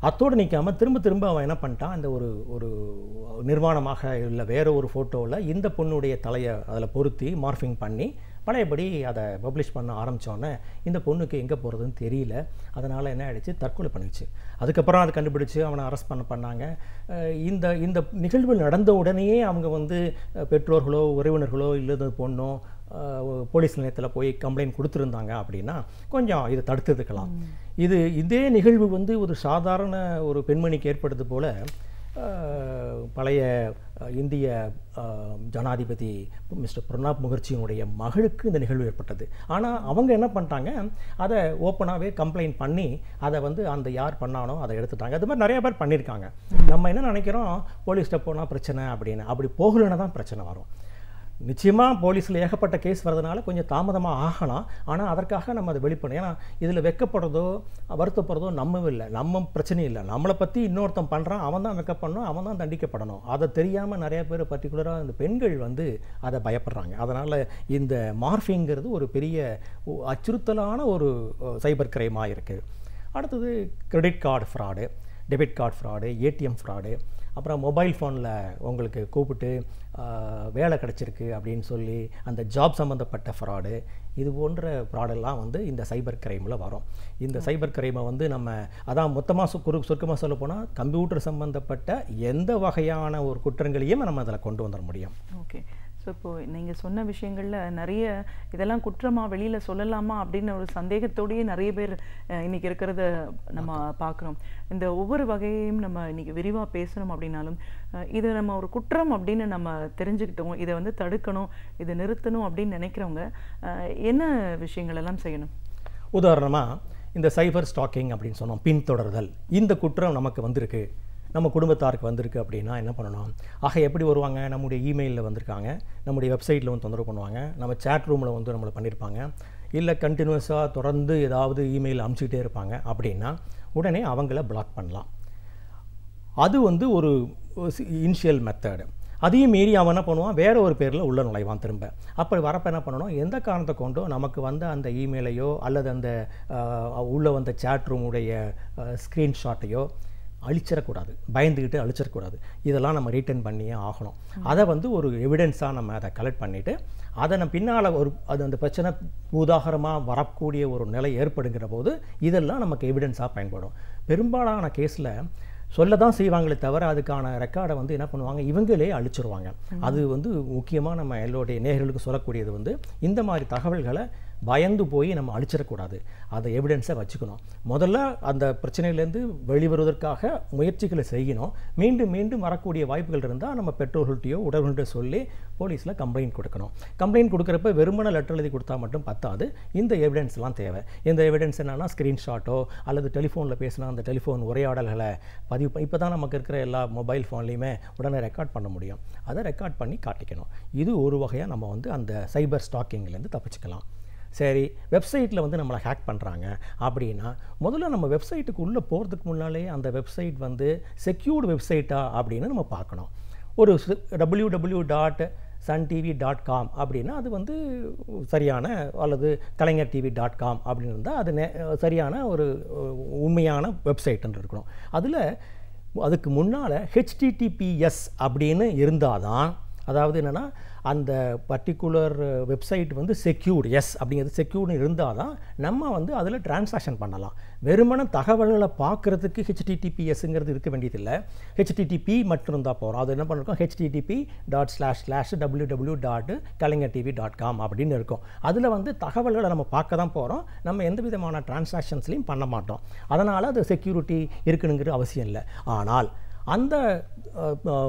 அத்தோடு நிற்காமல் திரும்ப அவன் என்ன பண்ணிட்டான், அந்த ஒரு நிர்வாணமாக இல்லை வேறு ஒரு ஃபோட்டோவில் இந்த பொண்ணுடைய தலையை அதில் பொருத்தி மார்ஃபிங் பண்ணி பழையபடி அதை பப்ளிஷ் பண்ண ஆரம்பித்தோன்னே இந்த பொண்ணுக்கு எங்கே போகிறதுன்னு தெரியல. அதனால் என்ன ஆகிடுச்சு, தற்கொலை பண்ணிடுச்சு. அதுக்கப்புறம் அதை கண்டுபிடிச்சி அவனை அரெஸ்ட் பண்ணாங்க. இந்த நிகழ்வு நடந்த உடனேயே அவங்க வந்து பெற்றோர்களோ உறவினர்களோ இல்லது பொண்ணோ போலீஸ் நிலையத்தில் போய் கம்ப்ளைண்ட் கொடுத்துருந்தாங்க அப்படின்னா கொஞ்சம் இதை தடுத்துக்கலாம். இதே நிகழ்வு வந்து ஒரு சாதாரண ஒரு பெண்மணிக்கு ஏற்படுறது போல் பழைய இந்திய ஜனாதிபதி மிஸ்டர் பிரணாப் முகர்ஜியினுடைய மகளுக்கு இந்த நிகழ்வு ஏற்பட்டது. ஆனால் அவங்க என்ன பண்ணிட்டாங்க, அதை ஓப்பனாகவே கம்ப்ளைண்ட் பண்ணி அதை வந்து அந்த யார் பண்ணானோ அதை எடுத்துட்டாங்க. அது மாதிரி நிறைய பேர் பண்ணியிருக்காங்க. நம்ம என்ன நினைக்கிறோம், போலீஸ்கிட்ட போனால் பிரச்சனை அப்படின்னு. அப்படி போகலைன்னா தான் பிரச்சனை வரும். நிச்சயமாக போலீஸில் ஏகப்பட்ட கேஸ் வரதுனால கொஞ்சம் தாமதமாக ஆகலாம். ஆனால் அதற்காக நம்ம அதை வெளிப்படணும். ஏன்னா இதில் வெட்கப்படுறதோ வருத்தப்படுறதோ நம்ம இல்லை, நம்ம பிரச்சனை இல்லை. நம்மளை பற்றி இன்னொருத்தன் பண்ணுறான், அவன் தான் வெட்கப்படணும், அவன் தான் தண்டிக்கப்படணும். அதை தெரியாமல் நிறைய பேர் பர்டிகுலராக இந்த பெண்கள் வந்து அதை பயப்படுறாங்க. அதனால் இந்த மார்ஃபிங்கிறது ஒரு பெரிய அச்சுறுத்தலான ஒரு சைபர் கிரைமாக இருக்குது. அடுத்தது credit card fraud, debit card fraud, ATM fraud, அப்புறம் மொபைல் ஃபோனில் உங்களுக்கு கூப்பிட்டு வேலை கிடச்சிருக்கு அப்படின்னு சொல்லி அந்த ஜாப் சம்மந்தப்பட்ட ஃப்ராடு, இது போன்ற ஃப்ராடெல்லாம் வந்து இந்த சைபர் கிரைமில் வரும். இந்த சைபர் கிரைமை வந்து நம்ம அதான் மொத்தமாக சுருக்கமாக சொல்ல போனால் கம்ப்யூட்டர் சம்மந்தப்பட்ட எந்த வகையான ஒரு குற்றங்களையும் நம்ம அதில் கொண்டு வந்துட முடியும். ஓகே. ஸோ இப்போது நீங்கள் சொன்ன விஷயங்களில் நிறைய இதெல்லாம் குற்றமாக வெளியில் சொல்லலாமா அப்படின்னு ஒரு சந்தேகத்தோடையே நிறைய பேர் இன்றைக்கி இருக்கிறத நம்ம பார்க்குறோம். இந்த ஒவ்வொரு வகையையும் நம்ம இன்றைக்கி விரிவாக பேசணும் அப்படின்னாலும் இது நம்ம ஒரு குற்றம் அப்படின்னு நம்ம தெரிஞ்சுக்கிட்டோம், இதை வந்து தடுக்கணும், இதை நிறுத்தணும் அப்படின்னு நினைக்கிறவங்க என்ன விஷயங்கள் எல்லாம் செய்யணும்? உதாரணமாக இந்த சைபர் ஸ்டாக்கிங் அப்படின்னு சொன்னோம், பின்தொடர்தல். இந்த குற்றம் நமக்கு வந்திருக்கு, நம்ம குடும்பத்தாருக்கு வந்திருக்கு அப்படின்னா என்ன பண்ணணும்? ஆக எப்படி வருவாங்க? நம்முடைய இமெயிலில் வந்திருக்காங்க, நம்முடைய வெப்சைட்டில் வந்து தொந்தரவு பண்ணுவாங்க, நம்ம சேட் ரூமில் வந்து நம்மளை பண்ணியிருப்பாங்க, இல்லை கண்டினியூஸாக தொடர்ந்து ஏதாவது இமெயில் அனுப்பிச்சிக்கிட்டே இருப்பாங்க அப்படின்னா உடனே அவங்கள பிளாக் பண்ணலாம். அது வந்து ஒரு இனிஷியல் மெத்தடு. அதையும் மீறி அவன் என்ன பண்ணுவான், வேற ஒரு பேரில் உள்ள நுழைவான் திரும்ப. அப்படி வரப்போ என்ன பண்ணணும், எந்த காரணத்தை கொண்டோ நமக்கு வந்து அந்த இமெயிலையோ அல்லது அந்த உள்ளே வந்த சேட் ரூமுடைய ஸ்க்ரீன்ஷாட்டையோ அழிச்சிடக்கூடாது, பயந்துக்கிட்டு அழிச்சிடக்கூடாது. இதெல்லாம் நம்ம ரீட்டர்ன் பண்ணியே ஆகணும். அதை வந்து ஒரு எவிடன்ஸாக நம்ம அதை கலெக்ட் பண்ணிவிட்டு அதை நம்ம பின்னால் அது அந்த பிரச்சனை உதாரணமாக வரக்கூடிய ஒரு நிலை ஏற்படுங்கிற போது இதெல்லாம் நமக்கு எவிடன்ஸாக பயன்படும். பெரும்பாலான கேஸில் சொல்ல தான் செய்வாங்களே தவிர அதுக்கான ரெக்கார்டை வந்து என்ன பண்ணுவாங்க, இவங்களே அழிச்சிருவாங்க. அது வந்து முக்கியமாக நம்ம எல்லோருடைய நேயர்களுக்கு சொல்லக்கூடியது வந்து இந்த மாதிரி தகவல்களை பயந்து போய் நம்ம அழிச்சிடக்கூடாது, அதை எவிடன்ஸை வச்சுக்கணும். முதல்ல அந்த பிரச்சனையிலேருந்து வெளிவருவதற்காக முயற்சிகளை செய்யணும். மீண்டும் மீண்டும் வரக்கூடிய வாய்ப்புகள் இருந்தால் நம்ம பெற்றோர்கள்ட்டையோ உறவுகள்கிட்ட சொல்லி போலீஸில் கம்ப்ளைண்ட் கொடுக்கணும். கம்ப்ளைண்ட் கொடுக்குறப்ப வெறுமன லெட்டர் எழுதி கொடுத்தா மட்டும் பத்தாது, இந்த எவிடன்ஸ்லாம் தேவை. இந்த எவிடன்ஸ் என்னென்னா ஸ்க்ரீன்ஷாட்டோ அல்லது டெலிஃபோனில் பேசினா அந்த டெலிஃபோன் உரையாடல்களை பதிவு. இப்போ தான் நமக்கு இருக்கிற எல்லா மொபைல் ஃபோன்லேயுமே உடனே ரெக்கார்ட் பண்ண முடியும். அதை ரெக்கார்ட் பண்ணி காட்டிக்கணும். இது ஒரு வகையாக நம்ம வந்து அந்த சைபர் ஸ்டாக்கிங்லேருந்து தப்பிச்சுக்கலாம். சரி, வெப்சைட்டில் வந்து நம்மளை ஹேக் பண்ணுறாங்க அப்படின்னா முதல்ல நம்ம வெப்சைட்டுக்கு உள்ளே போகிறதுக்கு முன்னாலே அந்த வெப்சைட் வந்து செக்யூர்டு வெப்சைட்டா அப்படின்னு நம்ம பார்க்கணும். ஒரு www.suntv.com அப்படின்னா அது வந்து சரியான, அல்லது கலைஞர்டிவி.com அப்படின்னு இருந்தால் அது சரியான ஒரு உண்மையான வெப்சைட்டுன்னு இருக்கணும். அதில் அதுக்கு முன்னால் HTTPS அப்படின்னு இருந்தால் தான், அதாவது என்னென்னா அந்த பர்டிகுலர் வெப்சைட் வந்து செக்யூர்டு, எஸ் அப்படிங்கிறது செக்யூர்டு இருந்தால் தான் நம்ம வந்து அதில் டிரான்சாக்ஷன் பண்ணலாம். வெறுமன தகவல்களை பார்க்குறதுக்கு HTTPSங்கிறது இருக்க வேண்டியதில்லை, HTTP மட்டும் இருந்தால் போகிறோம். அது என்ன பண்ணிருக்கோம், http://www.kalingartv.com அப்படின்னு இருக்கும். அதில் வந்து தகவல்களை நம்ம பார்க்க தான் போகிறோம், நம்ம எந்த விதமான டிரான்சாக்ஷன்ஸ்லையும் பண்ண மாட்டோம். அதனால் அது செக்யூரிட்டி இருக்கணுங்கிற அவசியம் இல்லை. ஆனால் அந்த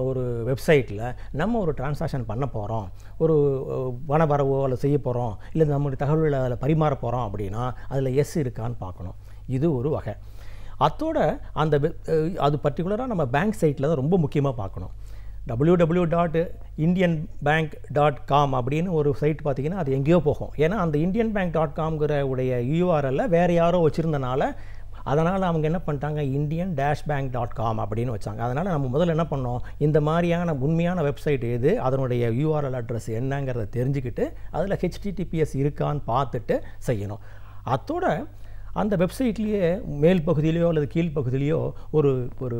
ஒரு வெப்சைட்டில் நம்ம ஒரு டிரான்சாக்ஷன் பண்ண போகிறோம், ஒரு வனவரவோ அல்லது செய்ய போகிறோம், இல்லை நம்மளுடைய தகவல்களை அதில் பரிமாற போகிறோம் அப்படின்னா அதில் எஸ் இருக்கான்னு பார்க்கணும். இது ஒரு வகை. அதோட அந்த அது பர்டிகுலராக நம்ம பேங்க் சைட்டில் தான் ரொம்ப முக்கியமாக பார்க்கணும். www.indianbank.com அப்படின்னு ஒரு சைட் பார்த்திங்கன்னா அது எங்கேயோ போகும். ஏன்னா அந்த indianbank.comங்கிற உடைய URL வேறு யாரோ வச்சுருந்தனால அதனால் அவங்க என்ன பண்ணிட்டாங்க, indian-bank.com அப்படின்னு வச்சாங்க. அதனால் நம்ம முதல்ல என்ன பண்ணோம், இந்த மாதிரியான உண்மையான வெப்சைட் எது, அதனுடைய URL அட்ரஸ் என்னங்கிறத தெரிஞ்சுக்கிட்டு அதில் HTTPS இருக்கான்னு பார்த்துட்டு செய்யணும். அதோட அந்த வெப்சைட்லேயே மேல் பகுதியிலையோ அல்லது கீழ்ப்பகுதியிலையோ ஒரு ஒரு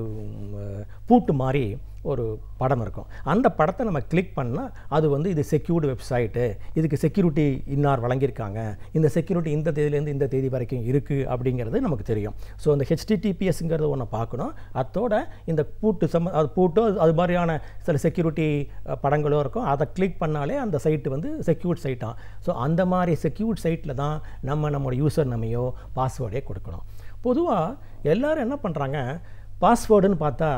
பூட்டு மாதிரி ஒரு படம் இருக்கும். அந்த படத்தை நம்ம கிளிக் பண்ணால் அது வந்து இது செக்யூர்டு வெப்சைட்டு, இதுக்கு செக்யூரிட்டி இன்னார் வழங்கியிருக்காங்க, இந்த செக்யூரிட்டி இந்த தேதியிலேருந்து இந்த தேதி வரைக்கும் இருக்குது அப்படிங்கிறது நமக்கு தெரியும். ஸோ அந்த HTTPSங்கிறது ஒன்று பார்க்கணும். அதோட இந்த பூட்டோ அது மாதிரியான சில செக்யூரிட்டி படங்களோ இருக்கும். அதை கிளிக் பண்ணாலே அந்த சைட்டு வந்து செக்யூர்ட் சைட்டாக. ஸோ அந்த மாதிரி செக்யூர்ட் சைட்டில் தான் நம்மளோட யூசர் நேமையோ பாஸ்வேர்டே கொடுக்கணும். பொதுவாக எல்லோரும் என்ன பண்ணுறாங்க, பாஸ்வேர்டுன்னு பார்த்தா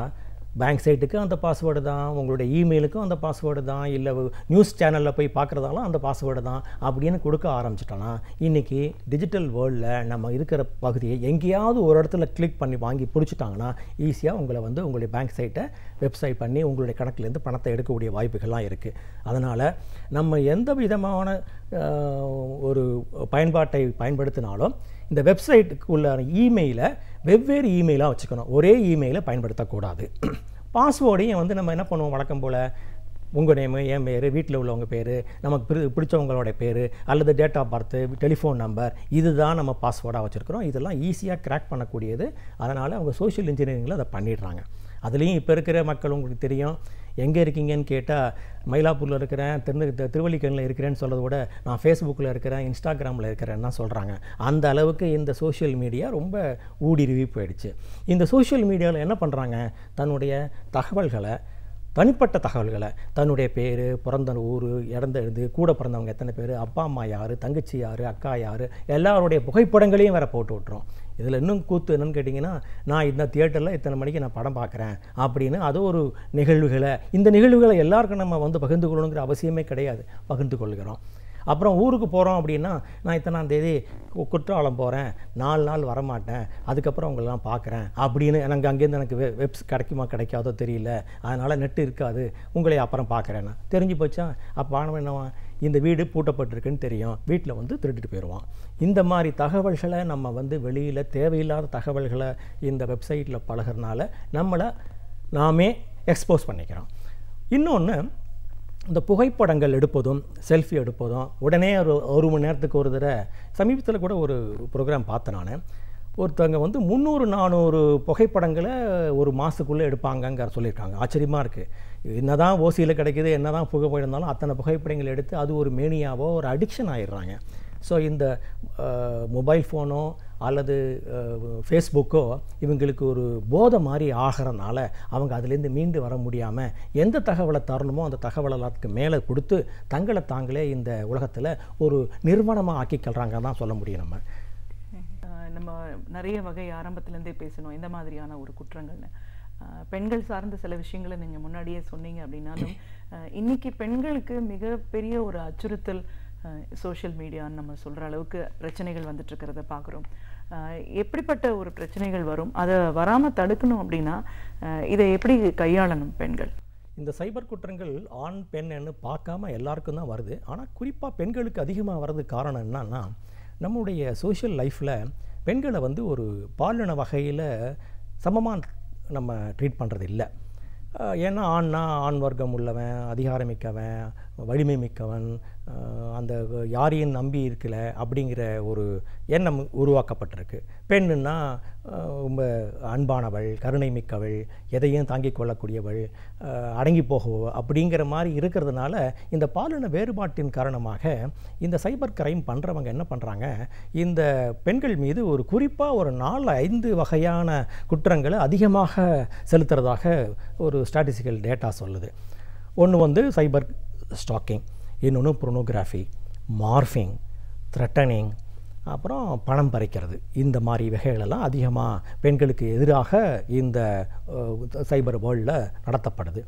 பேங்க் சைட்டுக்கு அந்த பாஸ்வேர்டு தான், உங்களுடைய இமெயிலுக்கும் அந்த பாஸ்வேர்டு தான், இல்லை நியூஸ் சேனலில் போய் பார்க்குறதாலும் அந்த பாஸ்வேர்டு தான் அப்படின்னு கொடுக்க ஆரம்பிச்சிட்டோன்னா இன்றைக்கி டிஜிட்டல் வேர்ல்டில் நம்ம இருக்கிற பகுதியை எங்கேயாவது ஒரு இடத்துல கிளிக் பண்ணி வாங்கி பிடிச்சிட்டாங்கன்னா ஈஸியாக உங்களை வந்து உங்களுடைய பேங்க் சைட்டை வெப்சைட் பண்ணி உங்களுடைய கணக்கிலேருந்து பணத்தை எடுக்கக்கூடிய வாய்ப்புகள்லாம் இருக்குது. அதனால் நம்ம எந்த விதமான ஒரு பயன்பாட்டை பயன்படுத்தினாலும் இந்த வெப்சைட்டுக்குள்ள இமெயிலை வெவ்வேறு இமெயிலாக வச்சுக்கணும், ஒரே இமெயிலை பயன்படுத்தக்கூடாது. பாஸ்வேர்டையும் வந்து நம்ம என்ன பண்ணுவோம், வழக்கம் போல் உங்கள் நேமு, என் பேர், வீட்டில் உள்ளவங்க பேர், நமக்கு பிடிச்சவங்களோட பேர் அல்லது date of birth, telephone number, இதுதான் நம்ம பாஸ்வேர்டாக வச்சுருக்கிறோம். இதெல்லாம் ஈஸியாக கிராக் பண்ணக்கூடியது. அதனால் அவங்க சோஷியல் இன்ஜினியரிங்கில் அதை பண்ணிடுறாங்க. அதுலேயும் இப்போ இருக்கிற மக்கள் உங்களுக்கு தெரியும், எங்கே இருக்கீங்கன்னு கேட்டால் மயிலாப்பூரில் இருக்கிறேன், திருவல்லிக்கேணியில் இருக்கிறேன்னு சொல்கிறத விட நான் ஃபேஸ்புக்கில் இருக்கிறேன், இன்ஸ்டாகிராமில் இருக்கிறேன்னு தான் சொல்கிறாங்க. அந்த அளவுக்கு இந்த சோஷியல் மீடியா ரொம்ப ஊடுருவி போயிடுச்சு. இந்த சோஷியல் மீடியாவில் என்ன பண்ணுறாங்க, தன்னுடைய தகவல்களை, தனிப்பட்ட தகவல்களை, தன்னுடைய பேர், பிறந்த ஊர், இறந்தது, கூட பிறந்தவங்க எத்தனை பேர், அப்பா அம்மா யார், தங்கச்சி யார், அக்கா யார், எல்லாருடைய புகைப்படங்களையும் வேறு போட்டு விட்டுரும். இதில் இன்னும் கூத்து என்னன்னு கேட்டிங்கன்னா, நான் இந்த தியேட்டரில் இத்தனை மணிக்கு நான் படம் பார்க்குறேன் அப்படின்னு அது ஒரு நிகழ்வுகளை, இந்த நிகழ்வுகளை எல்லாருக்கும் நம்ம வந்து பகிர்ந்து கொள்ளணுங்கிற அவசியமே கிடையாது, பகிர்ந்து கொள்கிறோம். அப்புறம் ஊருக்கு போகிறோம் அப்படின்னா, நான் இத்தனாம் தேதி குற்றாலம் போகிறேன், 4 நாள் வரமாட்டேன், அதுக்கப்புறம் உங்களெல்லாம் பார்க்குறேன் அப்படின்னு எனக்கு அங்கேருந்து எனக்கு வெப்ஸ் கிடைக்குமா கிடைக்காதோ தெரியல, அதனால் நெட்டு இருக்காது, உங்களை அப்புறம் பார்க்குறேன்னா தெரிஞ்சு போச்சா. அப்போ ஆனவன் என்னவான், இந்த வீடு பூட்டப்பட்டிருக்குன்னு தெரியும், வீட்டில் வந்து திருட்டுட்டு போயிடுவான். இந்த மாதிரி தகவல்களை நம்ம வந்து வெளியில் தேவையில்லாத தகவல்களை இந்த வெப்சைட்டில் பழகிறதுனால நம்மளை நாமே எக்ஸ்போஸ் பண்ணிக்கிறோம். இன்னொன்று, இந்த புகைப்படங்கள் எடுப்பதும் செல்ஃபி எடுப்பதும் உடனே ஒரு மணி நேரத்துக்கு ஒரு தடவை, சமீபத்தில் கூட ஒரு ப்ரோக்ராம் பார்த்தேன் நான், ஒருத்தவங்க வந்து 300-400 புகைப்படங்களை ஒரு மாதத்துக்குள்ளே எடுப்பாங்கங்கிற சொல்லியிருக்காங்க. ஆச்சரியமாக இருக்குது. என்ன தான் ஓசியில் கிடைக்கிது, என்ன தான் புகைப்படம் இருந்தாலும் அத்தனை புகைப்படங்கள் எடுத்து அது ஒரு மேனியாவோ ஒரு அடிக்ஷன் ஆகிடுறாங்க. ஸோ இந்த மொபைல் ஃபோனோ அல்லது ஃபேஸ்புக்கோ இவங்களுக்கு ஒரு போதை மாதிரி ஆகிறனால அவங்க அதுலேருந்து மீண்டு வர முடியாமல் எந்த தகவலை தரணுமோ அந்த தகவலை எல்லாத்துக்கு மேலே கொடுத்து தங்களை தாங்களே இந்த உலகத்தில் ஒரு நிறுவனமாக ஆக்கிக்கொள்கிறாங்க தான் சொல்ல முடியும். நம்ம நிறைய வகை ஆரம்பத்துலேருந்தே பேசணும் எந்த மாதிரியான ஒரு குற்றங்கள்னு. பெண்கள் சார்ந்த சில விஷயங்களை நீங்கள் முன்னாடியே சொன்னீங்க அப்படின்னாலும் இன்னைக்கு பெண்களுக்கு மிகப்பெரிய ஒரு அச்சுறுத்தல் சோஷியல் மீடியான்னு நம்ம சொல்கிற அளவுக்கு பிரச்சனைகள் வந்துட்டு இருக்கிறத பார்க்குறோம். எப்படிப்பட்ட ஒரு பிரச்சனைகள் வரும், அதை வராமல் தடுக்கணும் அப்படின்னா இதை எப்படி கையாளணும் பெண்கள்? இந்த சைபர் குற்றங்கள் ஆண் பெண்ணுன்னு பார்க்காம எல்லாருக்கும் தான் வருது. ஆனால் குறிப்பாக பெண்களுக்கு அதிகமாக வர்றதுக்கு காரணம் என்னன்னா, நம்முடைய சோஷியல் லைஃப்பில் பெண்களை வந்து ஒரு பாலின வகையில் சமமாக நம்ம ட்ரீட் பண்ணுறது இல்லை. ஏன்னா ஆண்னா ஆண் வர்க்கம் உள்ளவன், அதிகாரமிக்கவன், வலிமை மிக்கவன், அந்த யாரையும் நம்பி இருக்கல அப்படிங்கிற ஒரு எண்ணம் உருவாக்கப்பட்டிருக்கு. பெண்ணுன்னா ரொம்ப அன்பானவள், கருணை மிக்கவள், எதையும் தாங்கிக் கொள்ளக்கூடியவள், அடங்கி போகவோ அப்படிங்கிற மாதிரி இருக்கிறதுனால இந்த பாலின வேறுபாட்டின் காரணமாக இந்த சைபர் கிரைம் பண்ணுறவங்க என்ன பண்ணுறாங்க, இந்த பெண்கள் மீது ஒரு குறிப்பாக ஒரு 4-5 வகையான குற்றங்களை அதிகமாக செலுத்துறதாக ஒரு ஸ்டாட்டிஸ்டிக்கல் டேட்டா சொல்லுது. ஒன்று வந்து சைபர் ஸ்டாக்கிங், இன்னொன்று ப்ரோனோகிராஃபி, மார்ஃபிங், த்ரெட்டனிங், அப்புறம் பணம் பறிக்கிறது. இந்த மாதிரி வகைகளெல்லாம் அதிகமாக பெண்களுக்கு எதிராக இந்த சைபர் வேர்ல்டில் நடத்தப்படுது.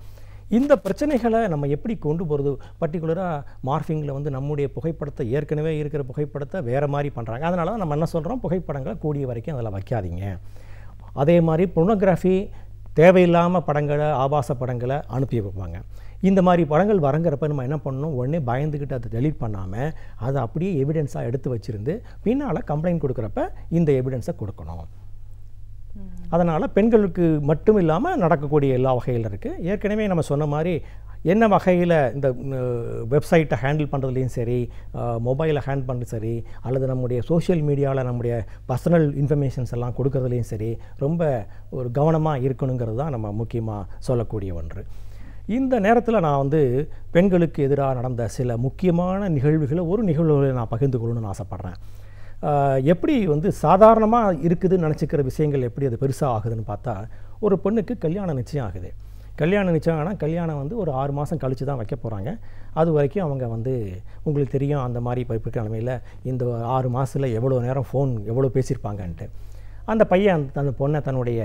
இந்த பிரச்சனைகளை நம்ம எப்படி கொண்டு போகிறது, பர்டிகுலராக மார்ஃபிங்கில் வந்து நம்முடைய புகைப்படத்தை, ஏற்கனவே இருக்கிற புகைப்படத்தை வேறு மாதிரி பண்ணுறாங்க. அதனால தான் நம்ம என்ன சொல்கிறோம், புகைப்படங்களை கூடிய வரைக்கும் அதில் வைக்காதீங்க. அதே மாதிரி ப்ரோனோகிராஃபி, தேவையில்லாமல் படங்களை, ஆபாச படங்களை அனுப்பி வைப்பாங்க. இந்த மாதிரி படங்கள் வரங்கிறப்ப நம்ம என்ன பண்ணணும், உடனே பயந்துக்கிட்டு அதை டெலீட் பண்ணாமல் அதை அப்படியே எவிடென்ஸாக எடுத்து வச்சுருந்து பின்னால் கம்ப்ளைண்ட் கொடுக்குறப்ப இந்த எவிடென்ஸை கொடுக்கணும். அதனால் பெண்களுக்கு மட்டும் இல்லாமல் நடக்கக்கூடிய எல்லா வகையில் இருக்குது. ஏற்கனவே நம்ம சொன்ன மாதிரி என்ன வகையில் இந்த வெப்சைட்டை ஹேண்டில் பண்ணுறதுலையும் சரி, மொபைலை ஹேண்டில் பண்ணுறது சரி, அல்லது நம்முடைய சோஷியல் மீடியாவில் நம்முடைய பர்சனல் இன்ஃபர்மேஷன்ஸ் எல்லாம் கொடுக்கறதுலையும் சரி ரொம்ப ஒரு கவனமாக இருக்கணுங்கிறது தான் நம்ம முக்கியமாக சொல்லக்கூடிய ஒன்று. இந்த நேரத்தில் நான் வந்து பெண்களுக்கு எதிராக நடந்த சில முக்கியமான நிகழ்வுகளை ஒரு நிகழ்வுகளை நான் பகிர்ந்து கொள்ளணும்னு ஆசைப்பட்றேன். எப்படி வந்து சாதாரணமாக இருக்குதுன்னு நினச்சிக்கிற விஷயங்கள் எப்படி அது பெருசாக ஆகுதுன்னு பார்த்தா, ஒரு பெண்ணுக்கு கல்யாணம் நிச்சயம் ஆகுது. கல்யாணம் நிச்சயம் ஆனால் கல்யாணம் வந்து ஒரு 6 மாதம் கழித்து தான் வைக்க போகிறாங்க. அது வரைக்கும் அவங்க வந்து உங்களுக்கு தெரியும் அந்த மாதிரி இப்போ இருக்கிற நிலைமையில் இந்த 6 மாதத்தில் எவ்வளோ நேரம் ஃபோன் எவ்வளோ பேசியிருப்பாங்கன்ட்டு. அந்த பையன் அந்த பொண்ணை தன்னுடைய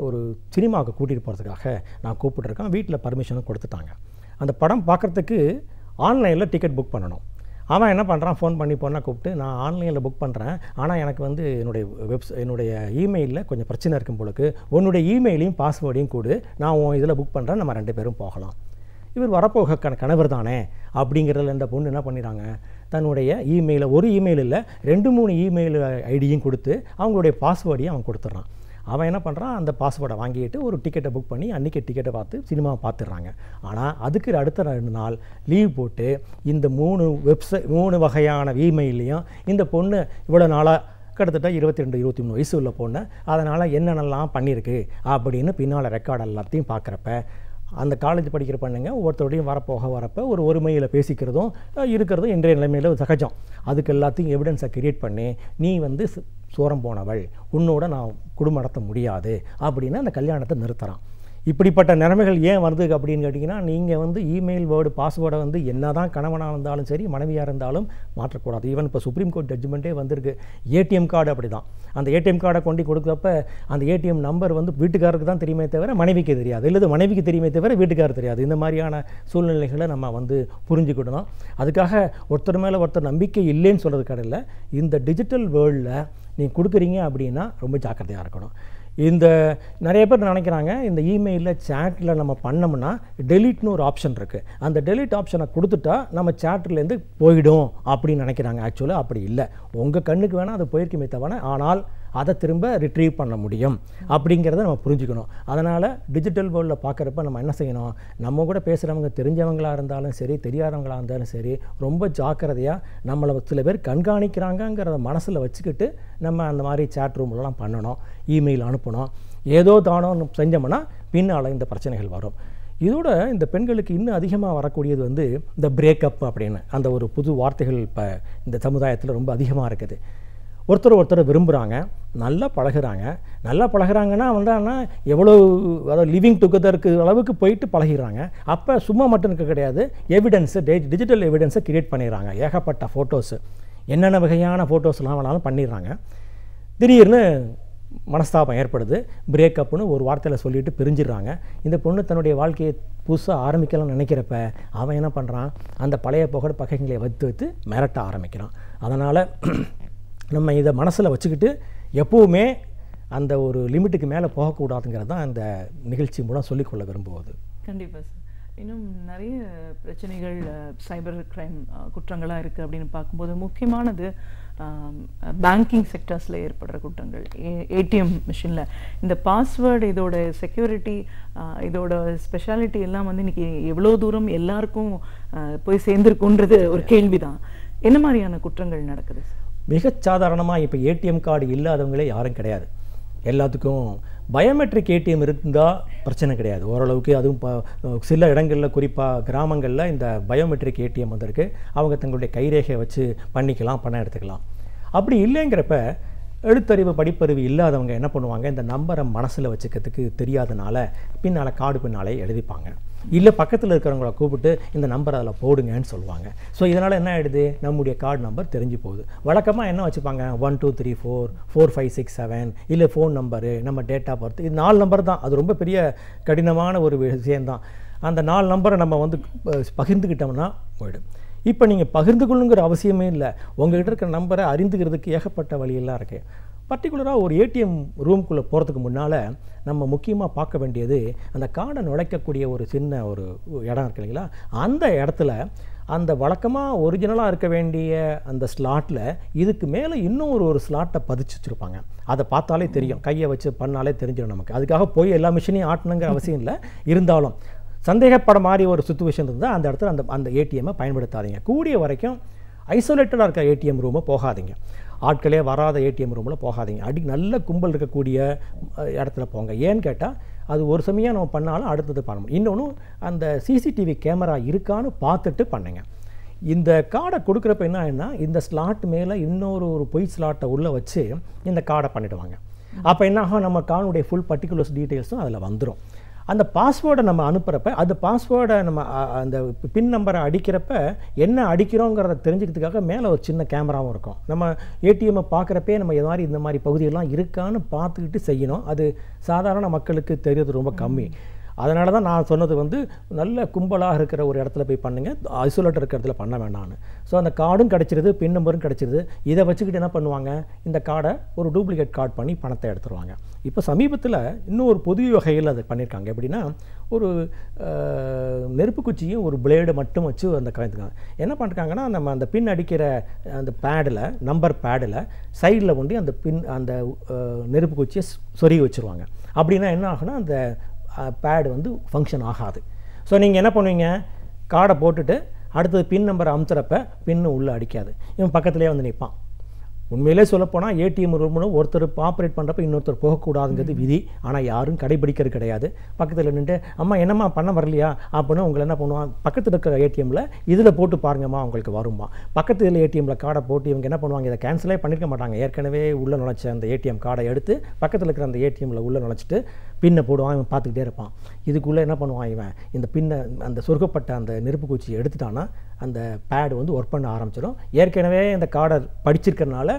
ஒரு சினிமாவுக்கு கூட்டிகிட்டு போகிறதுக்காக நான் கூப்பிட்டுருக்கேன். வீட்டில் பர்மிஷனும் கொடுத்துட்டாங்க. அந்த படம் பார்க்குறதுக்கு ஆன்லைனில் டிக்கெட் புக் பண்ணணும். அவன் என்ன பண்ணுறான், ஃபோன் பண்ணி பொண்ணை கூப்பிட்டு, நான் ஆன்லைனில் புக் பண்ணுறேன், ஆனால் எனக்கு வந்து என்னுடைய இமெயிலில் கொஞ்சம் பிரச்சனை இருக்கும் பொழுது உன்னுடைய இமெயிலையும் பாஸ்வேர்டையும் கொடு, நான் உன் இதில் புக் பண்ணுறேன், நம்ம 2 பேரும் போகலாம். இவர் வரப்போக கணவர் தானே அப்படிங்கிறதுல இந்த பொண்ணு என்ன பண்ணிடுறாங்க, தன்னுடைய இமெயிலை ஒரு இமெயில் இல்லை 2-3 இமெயில் ஐடியும் கொடுத்து அவங்களுடைய பாஸ்வேர்டையும் அவன் கொடுத்துட்றான். அவன் என்ன பண்ணுறான், அந்த பாஸ்வேர்டை வாங்கிட்டு ஒரு டிக்கெட்டை புக் பண்ணி அன்றைக்கி டிக்கெட்டை பார்த்து சினிமாவை பார்த்துடுறாங்க. ஆனால் அதுக்கு அடுத்த 2 நாள் லீவ் போட்டு இந்த 3 வகையான இமெயிலையும் இந்த பொண்ணு இவ்வளோ நாளாக கிட்டத்தட்ட 22-23 வயசு உள்ள பொண்ணு, அதனால் என்னென்னலாம் பண்ணியிருக்கு அப்படின்னு பின்னால் ரெக்கார்டு எல்லாத்தையும் பார்க்குறப்ப அந்த காலேஜ் படிக்கிற பண்ணுங்க ஒவ்வொருத்தரோடையும் வரப்போ ஒரு ஒருமையில் பேசிக்கிறதும் இருக்கிறதும் இன்றைய நிலைமையில் சகஜம். அதுக்கு எல்லாத்தையும் எவிடன்ஸை கிரியேட் பண்ணி நீ வந்து சோரம் போனவள், உன்னோட நான் குடும்பம் நடத்த முடியாது அப்படின்னு அந்த கல்யாணத்தை நிறுத்துகிறான். இப்படிப்பட்ட நிலைமைகள் ஏன் வருது அப்படின்னு கேட்டிங்கன்னா, நீங்கள் வந்து இமெயில் பாஸ்வேர்டை வந்து என்ன தான் கணவனாக இருந்தாலும் சரி மனைவியாக இருந்தாலும் மாற்றக்கூடாது. ஈவன் இப்போ சுப்ரீம் கோர்ட் ஜட்ஜ்மெண்ட்டே வந்திருக்கு. ஏடிஎம் கார்டு அப்படி தான். அந்த ஏடிஎம் கார்டை கொண்டு கொடுக்குறப்ப அந்த ஏடிஎம் நம்பர் வந்து வீட்டுக்காரருக்கு தான் தெரியுமே தவிர மனைவிக்கு தெரியாது, இல்லை மனைவிக்கு தெரியுமே தவிர வீட்டுக்காரர் தெரியாது. இந்த மாதிரியான சூழ்நிலைகளை நம்ம வந்து புரிஞ்சுக்கிடணும். அதுக்காக ஒருத்தர் மேலே ஒருத்தர் நம்பிக்கை இல்லைன்னு சொல்கிறது கிடையாது. இந்த டிஜிட்டல் வேர்ல்டில் நீங்கள் கொடுக்குறீங்க அப்படின்னா ரொம்ப ஜாக்கிரதையாக இருக்கணும். இந்த நிறைய பேர் நினைக்கிறாங்க, இந்த இமெயிலில் சேட்டில் நம்ம பண்ணோம்னா டெலீட்னு ஒரு ஆப்ஷன் இருக்குது, அந்த டெலீட் ஆப்ஷனை கொடுத்துட்டா நம்ம சேட்லேருந்து போயிடும் அப்படின்னு நினைக்கிறாங்க. ஆக்சுவலாக அப்படி இல்லை. உங்கள் கண்ணுக்கு வேணால் அது போயிருக்குமே தவிர, ஆனால் அதை திரும்ப ரிட்ரீவ் பண்ண முடியும் அப்படிங்கிறத நம்ம புரிஞ்சுக்கணும். அதனால் டிஜிட்டல் வேர்ல்டில் பார்க்குறப்ப நம்ம என்ன செய்யணும், நம்ம கூட பேசுகிறவங்க தெரிஞ்சவங்களாக இருந்தாலும் சரி தெரியாதவங்களாக இருந்தாலும் சரி ரொம்ப ஜாக்கிரதையாக நம்மளை சில பேர் கண்காணிக்கிறாங்கங்கிறத மனசில் வச்சுக்கிட்டு நம்ம அந்த மாதிரி சேட் ரூம்லாம் பண்ணணும், இமெயில் அனுப்பணும். ஏதோ தானோ செஞ்சோம்னா பின்னால் இந்த பிரச்சனைகள் வரும். இதோட இந்த பெண்களுக்கு இன்னும் அதிகமாக வரக்கூடியது வந்து இந்த பிரேக்கப் அப்படின்னு அந்த ஒரு புது வார்த்தைகள் இப்போ இந்த சமுதாயத்தில் ரொம்ப அதிகமாக இருக்குது. ஒருத்தர் விரும்புகிறாங்க, நல்லா பழகுறாங்கன்னா எவ்வளோ அதாவது லிவிங் டுகெதருக்கு அளவுக்கு போயிட்டு பழகிறாங்க. அப்போ சும்மா மட்டும் இருக்க கிடையாது, எவிடன்ஸு டிஜிட்டல் எவிடன்ஸை கிரியேட் பண்ணிடுறாங்க. ஏகப்பட்ட ஃபோட்டோஸு, என்னென்ன வகையான ஃபோட்டோஸ்லாம் வேணாலும் பண்ணிடுறாங்க. திடீர்னு மனஸ்தாபம் ஏற்படுது, பிரேக்கப்னு ஒரு வார்த்தையில் சொல்லிட்டு பிரிஞ்சிடுறாங்க. இந்த பொண்ணு தன்னுடைய வாழ்க்கையை புதுசாக ஆரம்பிக்கலாம்னு நினைக்கிறப்ப அவன் என்ன பண்ணுறான், அந்த பழைய பகைகளை வைத்து மிரட்ட ஆரம்பிக்கிறான். அதனால் நம்ம இதை மனசில் வச்சுக்கிட்டு எப்போவுமே அந்த ஒரு லிமிட்டுக்கு மேலே போகக்கூடாதுங்கிறது தான் இந்த நிகழ்ச்சி மூலம் சொல்லிக்கொள்ள விரும்புவது. கண்டிப்பாக சார். இன்னும் நிறைய பிரச்சனைகள் சைபர் கிரைம் குற்றங்களாக இருக்குது அப்படின்னு பார்க்கும்போது முக்கியமானது பேங்கிங் செக்டர்ஸில் ஏற்படுற குற்றங்கள். ஏடிஎம் மிஷினில் இந்த பாஸ்வேர்டு, இதோட செக்யூரிட்டி, இதோட ஸ்பெஷாலிட்டி எல்லாம் வந்து இன்றைக்கி எவ்வளோ தூரம் எல்லாருக்கும் போய் சேர்ந்துருக்குன்றது ஒரு கேள்வி தான். என்ன மாதிரியான குற்றங்கள் நடக்குது சார்? மிகச் சாதாரணமாக இப்போ ஏடிஎம் கார்டு இல்லாதவங்களே யாரும் கிடையாது. எல்லாத்துக்கும் பயோமெட்ரிக் ஏடிஎம் இருந்தால் பிரச்சனை கிடையாது ஓரளவுக்கு. அதுவும் சில இடங்களில் குறிப்பாக கிராமங்களில் இந்த பயோமெட்ரிக் ஏடிஎம் வந்திருக்கு. அவங்க தங்களுடைய கைரேகையை வச்சு பண்ணிக்கலாம், பணம் எடுத்துக்கலாம். அப்படி இல்லைங்கிறப்ப எழுத்தறிவு படிப்பறிவு இல்லாதவங்க என்ன பண்ணுவாங்க, இந்த நம்பரை மனசில் வச்சுக்கிறதுக்கு தெரியாதனால பின்னால் கார்டு பின்னாலே எழுதிப்பாங்க. இல்லை பக்கத்தில் இருக்கிறவங்கள கூப்பிட்டு இந்த நம்பர் அதில் போடுங்கன்னு சொல்லுவாங்க. ஸோ இதனால் என்ன ஆகிடுது, நம்முடைய கார்டு நம்பர் தெரிஞ்சு போகுது. வழக்கமாக என்ன வச்சுப்பாங்க, 1 2 3 4 4 5 6 7 இல்லை ஃபோன் நம்பரு, நம்ம டேட் ஆஃப் பர்த், இது 4 நம்பர் தான். அது ரொம்ப பெரிய கடினமான ஒரு விஷயந்தான். அந்த 4 நம்பரை நம்ம வந்து பகிர்ந்துக்கிட்டோம்னா போயிடும். இப்போ நீங்கள் பகிர்ந்து கொள்ளுங்கிற அவசியமே இல்லை. உங்கள்கிட்ட இருக்கிற நம்பரை அறிந்துக்கிறதுக்கு ஏகப்பட்ட வழியெல்லாம் இருக்குது. பர்டிகுலராக ஒரு ஏடிஎம் ரூம்குள்ளே போகிறதுக்கு முன்னால் நம்ம முக்கியமாக பார்க்க வேண்டியது, அந்த கார்டை நுழைக்கக்கூடிய ஒரு சின்ன ஒரு இடம் இருக்கு இல்லைங்களா, அந்த இடத்துல அந்த வழக்கமாக ஒரிஜினலாக இருக்க வேண்டிய அந்த ஸ்லாட்டில் இதுக்கு மேலே இன்னும் ஒரு ஸ்லாட்டை பதிச்சு வச்சுருப்பாங்க. அதை பார்த்தாலே தெரியும், கையை வச்சு பண்ணாலே தெரிஞ்சிடும் நமக்கு. அதுக்காக போய் எல்லா மிஷினையும் ஆட்டணுங்கிற அவசியம் இல்லை. இருந்தாலும் சந்தேகப்பட மாதிரி ஒரு சிச்சுவேஷன் இருந்தால் அந்த இடத்துல அந்த ஏடிஎம்மை பயன்படுத்தாதீங்க. கூடிய வரைக்கும் ஐசோலேட்டடாக இருக்க ஏடிஎம் ரூமை போகாதீங்க. ஆட்களே வராத ஏடிஎம் ரூமில் போகாதீங்க. நல்ல கும்பல் இருக்கக்கூடிய இடத்துல போங்க. ஏன்னு கேட்டால் அது ஒரு சமயம் நம்ம பண்ணாலும் அடுத்தது பண்ணணும். இன்னொன்று அந்த சிசிடிவி கேமரா இருக்கான்னு பார்த்துட்டு பண்ணுங்க. இந்த கார்டை கொடுக்குறப்ப என்ன ஆகுதுன்னா, இந்த ஸ்லாட் மேலே இன்னொரு பொய் ஸ்லாட்டை உள்ளே வச்சு இந்த கார்டை பண்ணிவிடுவாங்க. அப்போ என்ன ஆகும், நம்ம கார்டுடைய ஃபுல் பர்டிகுலர்ஸ் டீட்டெயில்ஸும் அதில் வந்துடும். அந்த பாஸ்வேர்டை நம்ம அனுப்புகிறப்ப அந்த பாஸ்வேர்டை நம்ம அந்த பின் நம்பரை அடிக்கிறப்ப என்ன அடிக்கிறோங்கிறத தெரிஞ்சுக்கிறதுக்காக மேலே ஒரு சின்ன கேமராவும் இருக்கும். நம்ம ஏடிஎம்மை பார்க்குறப்பே நம்ம இந்த மாதிரி பகுதியெல்லாம் இருக்கான்னு பார்த்துக்கிட்டு செய்யணும். அது சாதாரண மக்களுக்கு தெரியறது ரொம்ப கம்மி. அதனால தான் நான் சொன்னது வந்து நல்ல கும்பலாக இருக்கிற ஒரு இடத்துல போய் பண்ணுங்கள், ஐசோலேட்டர் இருக்கிற இடத்துல பண்ண வேண்டாம்னு. ஸோ அந்த கார்டும் கிடச்சிருது, பின் நம்பரும் கிடச்சிருது. இதை வச்சுக்கிட்டு என்ன பண்ணுவாங்க, இந்த கார்டை ஒரு டூப்ளிகேட் கார்டு பண்ணி பணத்தை எடுத்துருவாங்க. இப்போ சமீபத்தில் இன்னும் ஒரு புதிய வகையில் அதை பண்ணியிருக்காங்க. எப்படின்னா ஒரு நெருப்பு குச்சியும் ஒரு பிளேடு மட்டும் வச்சு அந்த காய்த்துக்காங்க. என்ன பண்ணிருக்காங்கன்னா நம்ம அந்த பின் அடிக்கிற அந்த பேடில், நம்பர் பேடில் சைடில் கொண்டு அந்த பின் அந்த நெருப்பு குச்சியை சொருகி வச்சுருவாங்க. அப்படின்னா என்ன ஆகுனா அந்த பேடு வந்து ஃபங்க்ஷன் ஆகாது. ஸோ நீங்கள் என்ன பண்ணுவீங்க, கார்டை போட்டுட்டு அடுத்தது பின் நம்பரை அமுத்துறப்ப பின்னு உள்ளே அடிக்காது, இவன் பக்கத்துலேயே வந்து நிற்பான். உண்மையிலே சொல்லப்போனால் ஏடிஎம் ரூம்னு ஒருத்தர் ஆப்ரேட் பண்ணுறப்ப இன்னொருத்தர் போகக்கூடாதுங்கிறது விதி. ஆனால் யாரும் கடைபிடிக்கிறது கிடையாது. பக்கத்தில் நின்று அம்மா என்னம்மா பண்ண வரலையா அப்படின்னு உங்களை என்ன பண்ணுவான், பக்கத்தில் இருக்கிற ஏடிஎம்மில் இதில் போட்டு பாருங்கம்மா உங்களுக்கு வருமா. பக்கத்தில் ஏடிஎம்மில் கார்டை போட்டு இவங்க என்ன பண்ணுவாங்க, இதை கேன்சலே பண்ணியிருக்க மாட்டாங்க. ஏற்கனவே உள்ளே நுழைச்ச அந்த ஏடிஎம் கார்டை எடுத்து பக்கத்தில் இருக்கிற அந்த ஏடிஎம்மில் உள்ளே நுழைச்சிட்டு பின்னை போடுவான். இவன் பார்த்துக்கிட்டே இருப்பான். இதுக்குள்ளே என்ன பண்ணுவான், இவன் இந்த பின்னை அந்த சொருகப்பட்ட அந்த நெருப்பு குச்சியை எடுத்துட்டான்னா அந்த பேடு வந்து ஒர்க் பண்ண ஆரம்பிச்சிடும். ஏற்கனவே இந்த கார்டை படிச்சிருக்கிறதுனால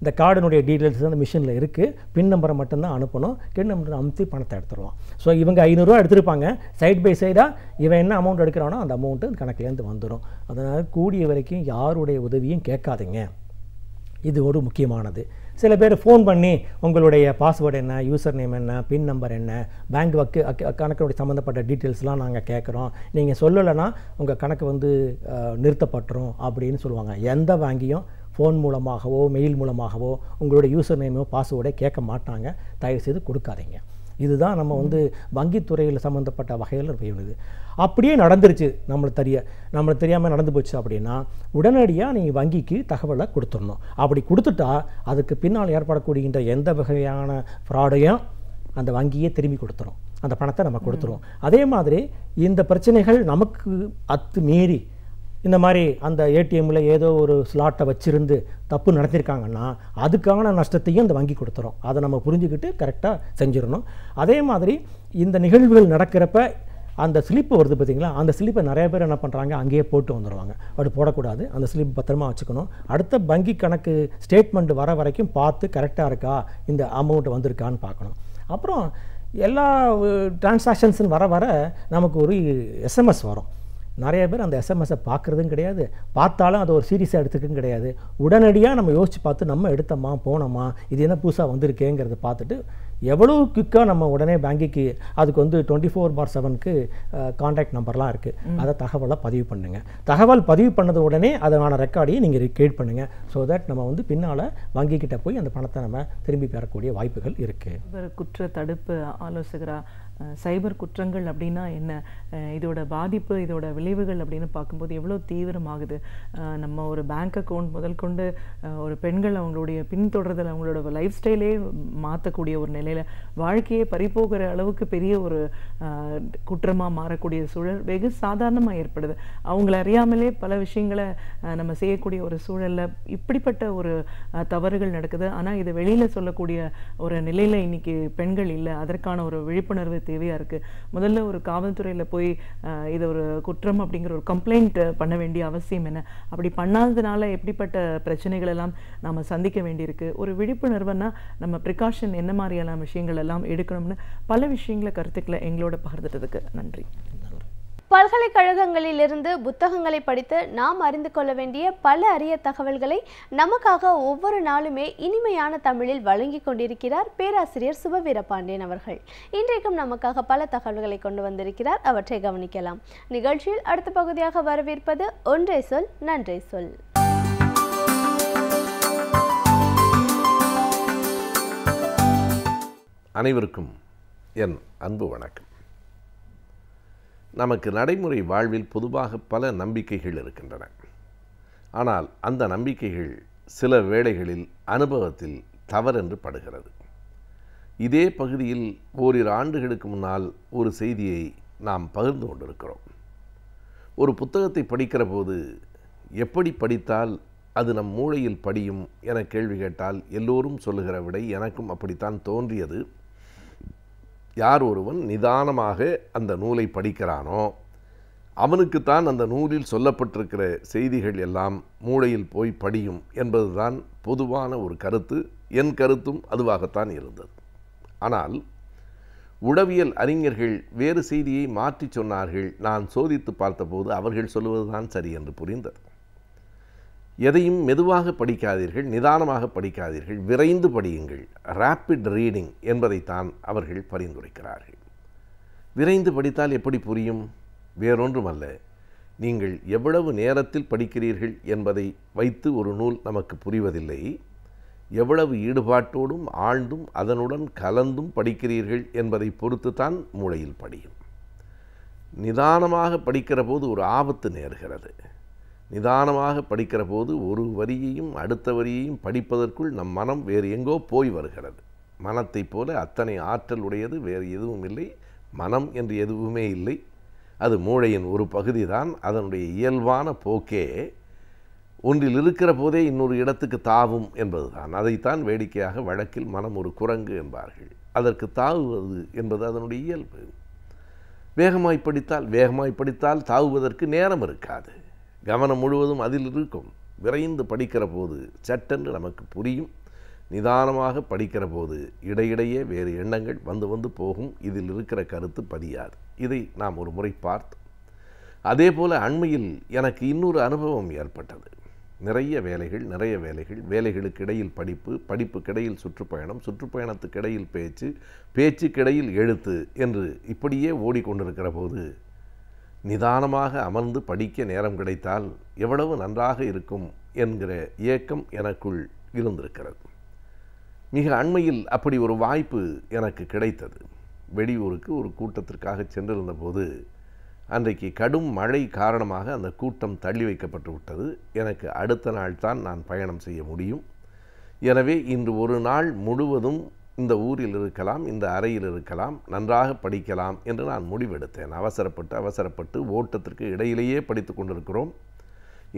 இந்த கார்டினுடைய டீட்டெயில்ஸ் அந்த மிஷினில் இருக்குது. பின் நம்பரை மட்டும்தான் அனுப்பணும். பின் நம்பரை அமுத்தி பணத்தை எடுத்துருவான். ஸோ இவங்க 500 ரூபா எடுத்திருப்பாங்க. சைட் பை சைடாக இவன் என்ன அமௌண்ட் எடுக்கிறானோ அந்த அமௌண்ட்டு கணக்குலேருந்து வந்துடும். அதனால் கூடிய வரைக்கும் யாருடைய உதவியும் கேட்காதீங்க. இது ஒரு முக்கியமானது. சில பேர் ஃபோன் பண்ணி உங்களுடைய பாஸ்வேர்டு என்ன, யூசர் நேம் என்ன, பின் நம்பர் என்ன, பேங்க் கணக்குடைய சம்மந்தப்பட்ட டீட்டெயில்ஸ்லாம் நாங்கள் கேட்குறோம், நீங்கள் சொல்லலைன்னா உங்கள் கணக்கு வந்து நிறுத்தப்பட்டுரும் அப்படின்னு சொல்லுவாங்க. எந்த வங்கியும் ஃபோன் மூலமாகவோ மெயில் மூலமாகவோ உங்களுடைய யூசர் நேமோ பாஸ்வேர்டை கேட்க மாட்டாங்க. தயவுசெய்து கொடுக்காதீங்க. இதுதான் நம்ம வந்து வங்கித்துறையில் சம்மந்தப்பட்ட வகையில் செய்யணுது. அப்படியே நடந்துருச்சு, நம்மளுக்கு தெரியாமல் நடந்து போச்சு அப்படின்னா உடனடியாக நீங்கள் வங்கிக்கு தகவலை கொடுத்துடணும். அப்படி கொடுத்துட்டா அதுக்கு பின்னால் ஏற்படக்கூடிய எந்த வகையான ஃப்ராடையும் அந்த வங்கியே திரும்பி கொடுத்துரும், அந்த பணத்தை நம்ம கொடுத்துருவோம். அதே மாதிரி இந்த பிரச்சனைகள் நமக்கு மீறி இந்த மாதிரி அந்த ஏடிஎம்மில் ஏதோ ஒரு ஸ்லாட்டை வச்சுருந்து தப்பு நடத்தியிருக்காங்கன்னா அதுக்கான நஷ்டத்தையும் அந்த வங்கி கொடுத்துரும். அதை நம்ம புரிஞ்சுக்கிட்டு கரெக்டாக செஞ்சிடணும். அதே மாதிரி இந்த நிகழ்வுகள் நடக்கிறப்ப அந்த ஸ்லிப்பு வருது பார்த்தீங்களா, அந்த ஸ்லிப்பை நிறைய பேர் என்ன பண்ணுறாங்க, அங்கேயே போட்டு வந்துடுவாங்க. அப்படி போடக்கூடாது. அந்த ஸ்லிப் பத்திரமா வச்சுக்கணும். அடுத்த வங்கி கணக்கு ஸ்டேட்மெண்ட் வர வரைக்கும் பார்த்து கரெக்டாக இருக்கா, இந்த அமௌண்ட் வந்திருக்கான்னு பார்க்கணும். அப்புறம் எல்லா டிரான்சாக்ஷன்ஸுன்னு வர நமக்கு ஒரு எஸ்எம்எஸ் வரும். நிறைய பேர் அந்த எஸ்எம்எஸை பார்க்குறதும் கிடையாது, பார்த்தாலும் அதை ஒரு சீரியஸாக எடுத்துக்கும் கிடையாது. உடனடியாக நம்ம யோசித்து பார்த்து நம்ம எடுத்தோமா போனோமா, இது என்ன புதுசாக வந்திருக்கேங்கிறத பார்த்துட்டு எவ்வளோ குயிக்காக நம்ம உடனே பேங்கிக்கு அதுக்கு வந்து 24/7க்கு கான்டாக்ட் நம்பர்லாம் இருக்குது. அதை தகவலை பதிவு பண்ணுங்க. தகவல் பதிவு பண்ணது உடனே அதனான ரெக்கார்டையும் நீங்கள் கிரியேட் பண்ணுங்கள். ஸோ தட் நம்ம வந்து பின்னால் வங்கிக்கிட்ட போய் அந்த பணத்தை நம்ம திரும்பி பெறக்கூடிய வாய்ப்புகள் இருக்குது. குற்ற தடுப்பு ஆலோசகராக சைபர் குற்றங்கள் அப்படின்னா என்ன, இதோட பாதிப்பு, இதோட விளைவுகள் அப்படின்னு பார்க்கும்போது எவ்வளோ தீவிரமாகுது. நம்ம ஒரு பேங்க் அக்கௌண்ட் முதல் கொண்டு ஒரு பெண்கள் அவங்களுடைய பின்தொடர்தல், அவங்களோட லைஃப் ஸ்டைலே மாற்றக்கூடிய ஒரு நிலையில் வாழ்க்கையே பறிபோகிற அளவுக்கு பெரிய ஒரு குற்றமாக மாறக்கூடிய சூழல் வெகு சாதாரணமாக ஏற்படுது. அவங்கள அறியாமலே பல விஷயங்களை நம்ம செய்யக்கூடிய ஒரு சூழலில் இப்படிப்பட்ட ஒரு தவறுகள் நடக்குது. ஆனால் இதை வெளியில் சொல்லக்கூடிய ஒரு நிலையில் இன்னைக்கு பெண்கள் இல்லை. அதற்கான ஒரு விழிப்புணர்வு தேவையாக இருக்குது. முதல்ல ஒரு காவல்துறையில் போய் இது ஒரு குற்றம் அப்படிங்கிற ஒரு கம்ப்ளைண்ட் பண்ண வேண்டிய அவசியம் என்ன, அப்படி பண்ணாததுனால எப்படிப்பட்ட பிரச்சனைகள் எல்லாம் நாம் சந்திக்க வேண்டியிருக்கு. ஒரு விழிப்புணர்வுன்னா நம்ம ப்ரிகாஷன் என்ன மாதிரியான விஷயங்கள் எல்லாம் எடுக்கணும்னு பல விஷயங்களை கருத்துக்களை எங்களோட பகிர்ந்துட்டதுக்கு நன்றி. பல்கலைக்கழகங்களிலிருந்து புத்தகங்களை படித்து நாம் அறிந்து கொள்ள வேண்டிய பல அரிய தகவல்களை நமக்காக ஒவ்வொரு நாளுமே இனிமையான தமிழில் வழங்கி கொண்டிருக்கிறார் பேராசிரியர் சுபவீரபாண்டியன் அவர்கள். இன்றைக்கும் நமக்காக பல தகவல்களை கொண்டு வந்திருக்கிறார். அவற்றை கவனிக்கலாம். நிகழ்ச்சியில் அடுத்த பகுதியாக வரவேற்பது ஒன்றை சொல் நன்றே சொல். அனைவருக்கும் என் அன்பு வணக்கம். நமக்கு நடைமுறை வாழ்வில் பொதுவாக பல நம்பிக்கைகள் இருக்கின்றன. ஆனால் அந்த நம்பிக்கைகள் சில வேளைகளில் அனுபவத்தில் தவறென்று படுகிறது. இதே பகுதியில் ஓரிரு ஆண்டுகளுக்கு முன்னால் ஒரு செய்தியை நாம் பகிர்ந்து கொண்டிருக்கிறோம். ஒரு புத்தகத்தை படிக்கிற போது எப்படி படித்தால் அது நம் மூளையில் படியும் என கேள்வி கேட்டால் எல்லோரும் சொல்லுகிற விடை எனக்கும் அப்படித்தான் தோன்றியது. யார் ஒருவன் நிதானமாக அந்த நூலை படிக்கிறானோ அவனுக்குத்தான் அந்த நூலில் சொல்லப்பட்டிருக்கிற செய்திகள் எல்லாம் மூளையில் போய் படியும் என்பதுதான் பொதுவான ஒரு கருத்து. என் கருத்தும் அதுவாகத்தான் இருந்தது. ஆனால் உளவியல் அறிஞர்கள் வேறு செய்தியை மாற்றி சொன்னார்கள். நான் சோதித்து பார்த்தபோது அவர்கள் சொல்லுவதுதான் சரி என்று புரிந்தது. எதையும் மெதுவாக படிக்காதீர்கள், நிதானமாக படிக்காதீர்கள், விரைந்து படியுங்கள், ரேப்பிட் ரீடிங் என்பதைத்தான் அவர்கள் பரிந்துரைக்கிறார்கள். விரைந்து படித்தால் எப்படி புரியும்? வேறொன்றுமல்ல, நீங்கள் எவ்வளவு நேரத்தில் படிக்கிறீர்கள் என்பதை வைத்து ஒரு நூல் நமக்கு புரிவதில்லை. எவ்வளவு ஈடுபாட்டோடும் ஆழ்ந்தும் அதனுடன் கலந்தும் படிக்கிறீர்கள் என்பதை பொறுத்து தான் மூளையில் படியும். நிதானமாக படிக்கிற போது ஒரு ஆபத்து நேர்கிறது. நிதானமாக படிக்கிற போது ஒரு வரியையும் அடுத்த வரியையும் படிப்பதற்குள் நம் மனம் வேறு எங்கோ போய் வருகிறது. மனத்தை போல அத்தனை ஆற்றல் உடையது வேறு எதுவும் இல்லை. மனம் என்று எதுவுமே இல்லை. அது மூளையின் ஒரு பகுதி தான். அதனுடைய இயல்பான போக்கே ஒன்றில் இருக்கிற போதே இன்னொரு இடத்துக்கு தாவும் என்பதுதான். அதைத்தான் வேடிக்கையாக வழக்கில் மனம் ஒரு குரங்கு என்பார்கள். அதற்கு தாவுவது என்பது அதனுடைய இயல்பு. வேகமாய் படித்தால் தாவுவதற்கு நேரம் இருக்காது. கவனம் முழுவதும் அதில் இருக்கும். விரைந்து படிக்கிற போது சட்டென்று நமக்கு புரியும். நிதானமாக படிக்கிற போது இடையிடையே வேறு எண்ணங்கள் வந்து போகும். இதில் இருக்கிற கருத்து பதியாது. இதை நாம் ஒரு முறை பார்த்தோம். அதே போல் அண்மையில் எனக்கு இன்னொரு அனுபவம் ஏற்பட்டது. நிறைய வேலைகள், வேலைகளுக்கு இடையில் படிப்புக்கிடையில் சுற்றுப்பயணத்துக்கிடையில் பேச்சுக்கிடையில் எழுத்து என்று இப்படியே ஓடிக்கொண்டிருக்கிற போது நிதானமாக அமர்ந்து படிக்க நேரம் கிடைத்தால் எவ்வளவு நன்றாக இருக்கும் என்கிற ஏக்கம் எனக்குள் இருந்திருக்கிறது. மிக அண்மையில் அப்படி ஒரு வாய்ப்பு எனக்கு கிடைத்தது. வெளியூருக்கு ஒரு கூட்டத்திற்காக சென்றிருந்த போது அன்றைக்கு கடும் மழை காரணமாக அந்த கூட்டம் தள்ளி வைக்கப்பட்டு விட்டது. எனக்கு அடுத்த நாள் தான் நான் பயணம் செய்ய முடியும். எனவே இன்று ஒரு நாள் முழுவதும் இந்த ஊரில் இருக்கலாம், இந்த அறையில் இருக்கலாம், நன்றாக படிக்கலாம் என்று நான் முடிவெடுத்தேன். அவசரப்பட்டு ஓட்டத்திற்கு இடையிலேயே படித்து கொண்டிருக்கிறோம்.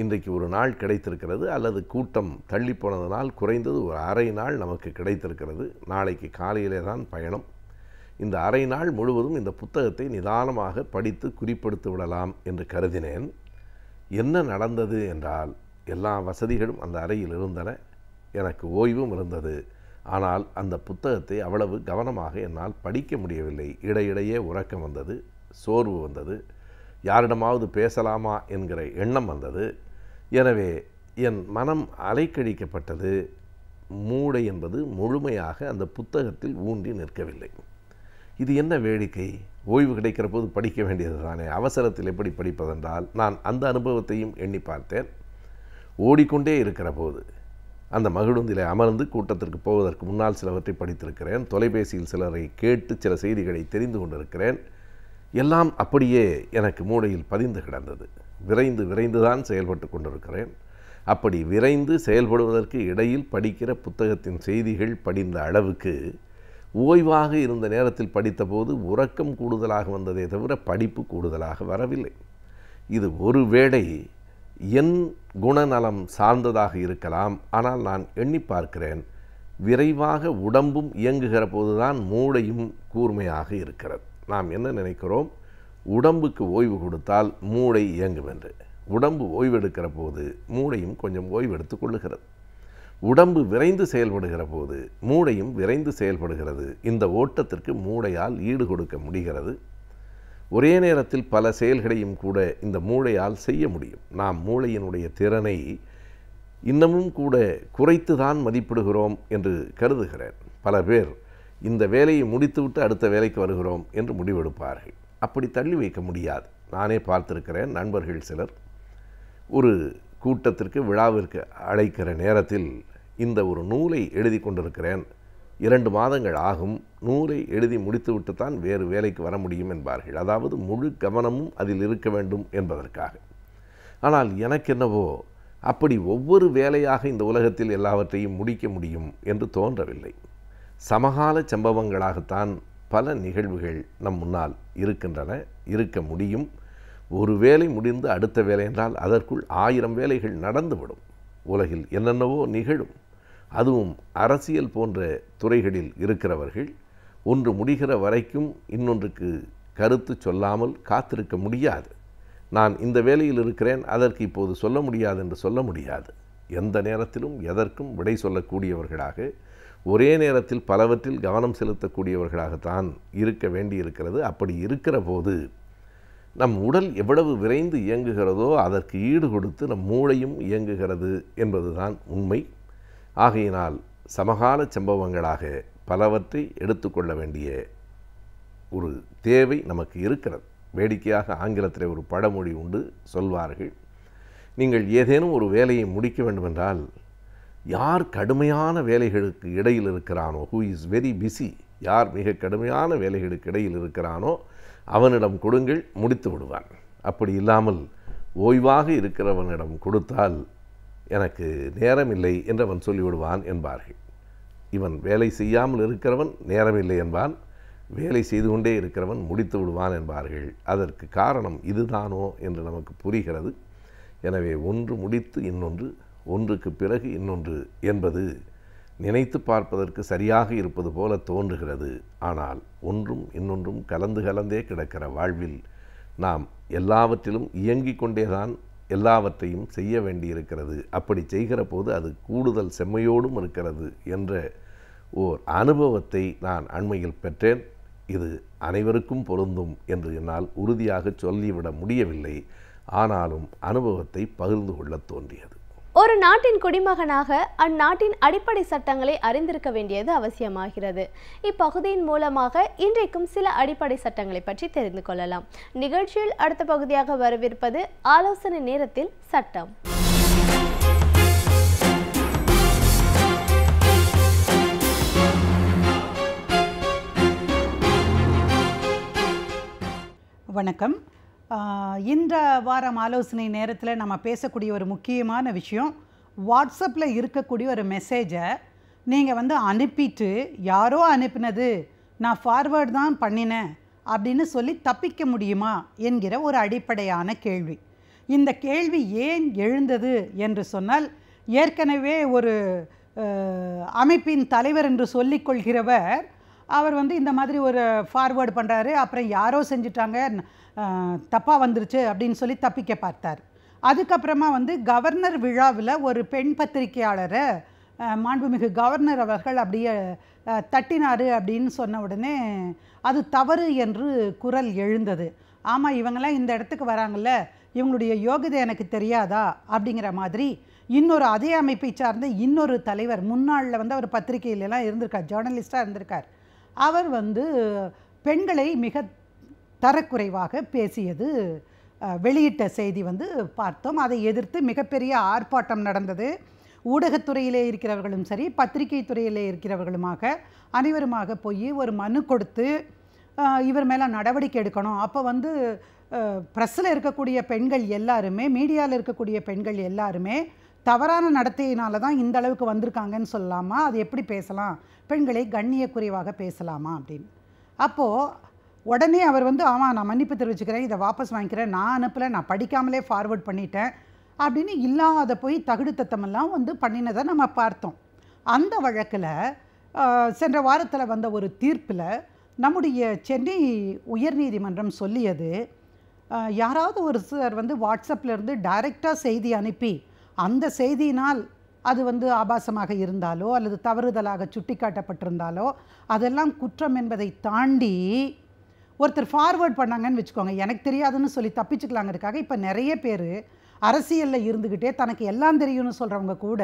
இன்றைக்கு ஒரு நாள் கிடைத்திருக்கிறது, அல்லது கூட்டம் தள்ளி போனதனால் குறைந்தது ஒரு அரை நாள் நமக்கு கிடைத்திருக்கிறது. நாளைக்கு காலையிலே தான் பயணம். இந்த அரை நாள் முழுவதும் இந்த புத்தகத்தை நிதானமாக படித்து குறிப்பெடுத்து விடலாம் என்று கருதினேன். என்ன நடந்தது என்றால், எல்லா வசதிகளும் அந்த அறையில் இருந்தன, எனக்கு ஓய்வும் இருந்தது. ஆனால் அந்த புத்தகத்தை அவ்வளவு கவனமாக என்னால் படிக்க முடியவில்லை. இடையிடையே உறக்கம் வந்தது, சோர்வு வந்தது, யாரிடமாவது பேசலாமா என்கிற எண்ணம் வந்தது. எனவே என் மனம் அலைக்கழிக்கப்பட்டது. மூளை என்பது முழுமையாக அந்த புத்தகத்தில் ஊன்றி நிற்கவில்லை. இது என்ன வேடிக்கை? ஓய்வு கிடைக்கிற போது படிக்க வேண்டியது தானே, அவசரத்தில் எப்படி படிப்பதென்றால், நான் அந்த அனுபவத்தையும் எண்ணி பார்த்தேன். ஓடிக்கொண்டே இருக்கிற போது அந்த மகிழுந்திலே அமர்ந்து கூட்டத்திற்கு போவதற்கு முன்னால் சிலவற்றை படித்திருக்கிறேன். தொலைபேசியில் சிலரை கேட்டு சில செய்திகளை தெரிந்து கொண்டிருக்கிறேன். எல்லாம் அப்படியே எனக்கு மூளையில் பதிந்து கிடந்தது. விரைந்து தான் செயல்பட்டு கொண்டிருக்கிறேன். அப்படி விரைந்து செயல்படுவதற்கு இடையில் படிக்கிற புத்தகத்தின் செய்திகள் படிந்த அளவுக்கு ஓய்வாக இருந்த நேரத்தில் படித்தபோது உறக்கம் கூடுதலாக வந்ததே தவிர படிப்பு கூடுதலாக வரவில்லை. இது ஒருவேளை என் குணநலம் சார்ந்ததாக இருக்கலாம். ஆனால் நான் எண்ணி பார்க்கிறேன், விரைவாக உடம்பும் இயங்குகிற போதுதான் மூளையும் கூர்மையாக இருக்கிறது. நாம் என்ன நினைக்கிறோம்? உடம்புக்கு ஓய்வு கொடுத்தால் மூளை இயங்கும் என்று. உடம்பு ஓய்வெடுக்கிற போது மூளையும் கொஞ்சம் ஓய்வெடுத்து கொள்ளுகிறது. உடம்பு விரைந்து செயல்படுகிற போது மூளையும் விரைந்து செயல்படுகிறது. இந்த ஓட்டத்திற்கு மூளையால் ஈடு கொடுக்க முடிகிறது. ஒரே நேரத்தில் பல செயல்களையும் கூட இந்த மூளையால் செய்ய முடியும். நாம் மூளையினுடைய திறனை இன்னமும் கூட குறைத்து தான் மதிப்பிடுகிறோம் என்று கருதுகிறேன். பல பேர் இந்த வேலையை முடித்துவிட்டு அடுத்த வேலைக்கு வருகிறோம் என்று முடிவெடுப்பார்கள். அப்படி தள்ளி வைக்க முடியாது. நானே பார்த்திருக்கிறேன். நண்பர்கள் சிலர் ஒரு கூட்டத்திற்கு, விழாவிற்கு அழைக்கிற நேரத்தில் இந்த ஒரு நூலை எழுதி கொண்டிருக்கிறேன், 2 மாதங்கள் ஆகும், நூலை எழுதி முடித்துவிட்டு தான் வேறு வேலைக்கு வர முடியும் என்பார்கள். அதாவது முழு கவனமும் அதில் இருக்க வேண்டும் என்பதற்காக. ஆனால் எனக்கென்னவோ அப்படி ஒவ்வொரு வேலையாக இந்த உலகத்தில் எல்லாவற்றையும் முடிக்க முடியும் என்று தோன்றவில்லை. சமகால சம்பவங்களாகத்தான் பல நிகழ்வுகள் நம் முன்னால் இருக்கின்றன, இருக்க முடியும். ஒரு வேலை முடிந்து அடுத்த வேலை என்றால் அதற்குள் 1000 வேலைகள் நடந்துவிடும். உலகில் என்னென்னவோ நிகழும். அதுவும் அரசியல் போன்ற துறைகளில் இருக்கிறவர்கள் ஒன்று முடிகிற வரைக்கும் இன்னொன்றுக்கு கருத்து சொல்லாமல் காத்திருக்க முடியாது. நான் இந்த வேலையில் இருக்கிறேன், அதற்கு இப்போது சொல்ல முடியாது என்று சொல்ல முடியாது. எந்த நேரத்திலும் எதற்கும் விடை சொல்லக்கூடியவர்களாக, ஒரே நேரத்தில் பலவற்றில் கவனம் செலுத்தக்கூடியவர்களாகத்தான் இருக்க வேண்டியிருக்கிறது. அப்படி இருக்கிற போது நம் உடல் எவ்வளவு விரைந்து இயங்குகிறதோ அதற்கு ஈடு கொடுத்து நம் மூளையும் இயங்குகிறது என்பதுதான் உண்மை. ஆகையினால் சமகால சம்பவங்களாக பலவற்றை எடுத்துக்கொள்ள வேண்டிய ஒரு தேவை நமக்கு இருக்கிறது. வேடிக்கையாக ஆங்கிலத்தில் ஒரு பழமொழி உண்டு, சொல்வார்கள், நீங்கள் ஏதேனும் ஒரு வேலையை முடிக்க வேண்டுமென்றால் யார் கடுமையான வேலைகளுக்கு இடையில் இருக்கிறானோ, ஹூ இஸ் வெரி பிஸி, யார் மிக கடுமையான வேலைகளுக்கு இடையில் இருக்கிறானோ அவனிடம் கொடுங்கள், முடித்து விடுவான். அப்படி இல்லாமல் ஓய்வாக இருக்கிறவனிடம் கொடுத்தால் எனக்கு நேரமில்லை என்று அவன் சொல்லிவிடுவான் என்பார்கள். இவன் வேலை செய்யாமல் இருக்கிறவன் நேரமில்லை என்பான், வேலை செய்து கொண்டே இருக்கிறவன் முடித்து விடுவான் என்பார்கள். அதற்கு காரணம் இதுதானோ என்று நமக்கு புரிகிறது. எனவே ஒன்று முடித்து இன்னொன்று, ஒன்றுக்கு பிறகு இன்னொன்று என்பது நினைத்து பார்ப்பதற்கு சரியாக இருப்பது போல தோன்றுகிறது. ஆனால் ஒன்றும் இன்னொன்றும் கலந்து கலந்தே கிடக்கிற வாழ்வில் நாம் எல்லாவற்றிலும் இயங்கிக் கொண்டேதான் எல்லாவற்றையும் செய்ய வேண்டியிருக்கிறது. அப்படி செய்கிற போது அது கூடுதல் செம்மையோடும் இருக்கிறது என்ற ஓர் அனுபவத்தை நான் அண்மையில் பெற்றேன். இது அனைவருக்கும் பொருந்தும் என்று என்னால் உறுதியாக சொல்லிவிட முடியவில்லை. ஆனாலும் அனுபவத்தை பகிர்ந்து கொள்ள தோன்றியது. ஒரு நாட்டின் குடிமகனாக அந்நாட்டின் அடிப்படை சட்டங்களை அறிந்திருக்க வேண்டியது அவசியமாகிறது. இப்பகுதியின் மூலமாக இன்றைக்கும் சில அடிப்படை சட்டங்களை பற்றி தெரிந்து கொள்ளலாம். நிகழ்ச்சியில் அடுத்த பகுதியாக வரவிருப்பது ஆலோசனை நேரத்தில் சட்டம். வணக்கம். இந்த வாரம் ஆலோசனை நேரத்தில் நம்ம பேசக்கூடிய ஒரு முக்கியமான விஷயம், வாட்ஸ்அப்பில் இருக்கக்கூடிய ஒரு மெசேஜை நீங்கள் அனுப்பிட்டு யாரோ அனுப்பினது நான் ஃபார்வேர்டு தான் பண்ணினேன் அப்படின்னு சொல்லி தப்பிக்க முடியுமா என்கிற ஒரு அடிப்படையான கேள்வி. இந்த கேள்வி ஏன் எழுந்தது என்று சொன்னால், ஏற்கனவே ஒரு அமைப்பின் தலைவர் என்று சொல்லிக்கொள்கிறவர் அவர் இந்த மாதிரி ஒரு ஃபார்வேர்டு பண்ணுறாரு, அப்புறம் யாரோ செஞ்சுட்டாங்க, தப்பாக வந்துருச்சு அப்படின்னு சொல்லி தப்பிக்க பார்த்தார். அதுக்கப்புறமா கவர்னர் விழாவில் ஒரு பெண் பத்திரிகையாளரை மாண்புமிகு கவர்னர் அவர்கள் அப்படியே தட்டினார் அப்படின்னு சொன்ன உடனே அது தவறு என்று குரல் எழுந்தது. ஆமாம், இவங்கெல்லாம் இந்த இடத்துக்கு வராங்கல்ல, இவங்களுடைய யோகிதை எனக்கு தெரியாதா அப்படிங்கிற மாதிரி இன்னொரு அதே அமைப்பை சார்ந்த இன்னொரு தலைவர், முன்னாளில் அவர் பத்திரிகையிலலாம் இருந்திருக்கார், ஜேர்னலிஸ்டாக இருந்திருக்கார். அவர் பெண்களை மிக தரக்குறைவாக பேசியது வெளியிட்ட செய்தி பார்த்தோம். அதை எதிர்த்து மிகப்பெரிய ஆர்ப்பாட்டம் நடந்தது. ஊடகத்துறையிலே இருக்கிறவர்களும் சரி, பத்திரிகை துறையிலே இருக்கிறவர்களுமாக அனைவருமாக போய் ஒரு மனு கொடுத்து இவர் மேலே நடவடிக்கை எடுக்கணும். அப்போ ப்ரெஸ்ஸில் இருக்கக்கூடிய பெண்கள் எல்லாருமே, மீடியாவில் இருக்கக்கூடிய பெண்கள் எல்லாருமே தவறான நடத்தையினால தான் இந்த அளவுக்கு வந்திருக்காங்கன்னு சொல்லலாமா, அது எப்படி பேசலாம், பெண்களை கண்ணிய குறைவாக பேசலாமா அப்படின்னு. அப்போது உடனே அவர் ஆமாம் நான் மன்னிப்பு தெரிவிச்சுக்கிறேன், இதை வாபஸ் வாங்கிக்கிறேன், நான் அனுப்பலை, நான் படிக்காமலே ஃபார்வேர்ட் பண்ணிட்டேன் அப்படின்னு இல்லாத போய் தகுடு தத்தமெல்லாம் பண்ணினதை நம்ம பார்த்தோம். அந்த வழக்கில் சென்ற வாரத்தில் வந்த ஒரு தீர்ப்பில் நம்முடைய சென்னை உயர்நீதிமன்றம் சொல்லியது, யாராவது ஒரு சிலர் வாட்ஸ்அப்லேருந்து டைரெக்டாக செய்தி அனுப்பி அந்த செய்தியினால் அது ஆபாசமாக இருந்தாலோ அல்லது தவறுதலாக சுட்டி காட்டப்பட்டிருந்தாலோ அதெல்லாம் குற்றம் என்பதை தாண்டி ஒருத்தர் ஃபார்வேர்ட் பண்ணாங்கன்னு வச்சுக்கோங்க, எனக்கு தெரியாதுன்னு சொல்லி தப்பிச்சுக்கலாங்கிறதுக்காக இப்போ நிறைய பேர் அரசியலில் இருந்துக்கிட்டே தனக்கு எல்லாம் தெரியும்னு சொல்கிறவங்க கூட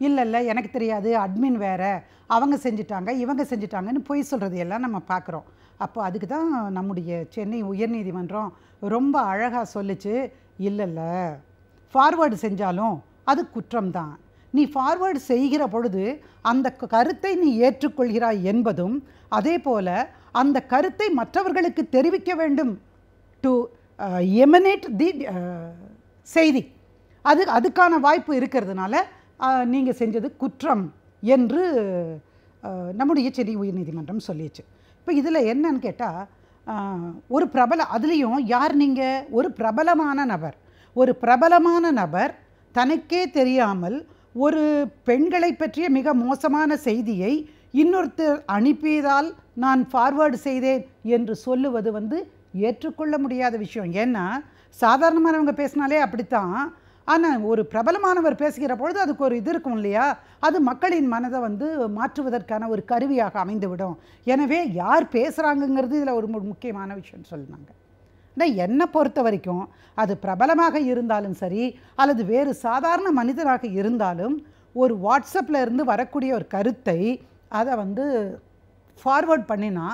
இல்லை எனக்கு தெரியாது, அட்மின் வேறு, அவங்க செஞ்சிட்டாங்க இவங்க செஞ்சிட்டாங்கன்னு பொய் சொல்கிறது எல்லாம் நம்ம பார்க்குறோம். அப்போ அதுக்கு தான் நம்முடைய சென்னை உயர்நீதிமன்றம் ரொம்ப அழகாக சொல்லிச்சு, இல்லை ஃபார்வேர்டு செஞ்சாலும் அது குற்றம்தான். நீ ஃபார்வேர்டு செய்கிற பொழுது அந்த கருத்தை நீ ஏற்றுக்கொள்கிறாய் என்பதும், அதே போல் அந்த கருத்தை மற்றவர்களுக்கு தெரிவிக்க வேண்டும், டு எமனேட் தி செய்தி, அதுக்கான வாய்ப்பு இருக்கிறதுனால நீங்கள் செஞ்சது குற்றம் என்று நம்முடைய சென்னை உயர்நீதிமன்றம் சொல்லிடுச்சு. இப்போ இதில் என்னன்னு கேட்டால், ஒரு அதுலேயும் யார் நீங்கள், ஒரு பிரபலமான நபர் தனக்கே தெரியாமல் ஒரு பெண்களை பற்றிய மிக மோசமான செய்தியை இன்னொருத்தர் அனுப்பியதால் நான் ஃபார்வேர்டு செய்தேன் என்று சொல்லுவது வந்து ஏற்றுக்கொள்ள முடியாத விஷயம். ஏன்னா சாதாரணமானவங்க பேசினாலே அப்படித்தான். ஆனால் ஒரு பிரபலமானவர் பேசுகிற பொழுது அதுக்கு ஒரு இது இருக்கும் இல்லையா, அது மக்களின் மனதை வந்து மாற்றுவதற்கான ஒரு கருவியாக அமைந்துவிடும். எனவே யார் பேசுகிறாங்கங்கிறது இதில் ஒரு முக்கியமான விஷயம் சொன்னாங்க. ஆனால் என்னை பொறுத்த வரைக்கும் அது பிரபலமாக இருந்தாலும் சரி அல்லது வேறு சாதாரண மனிதராக இருந்தாலும் ஒரு வாட்ஸ்அப்பில் இருந்து வரக்கூடிய ஒரு கருத்தை அதை வந்து ஃபார்வர்ட் பண்ணினா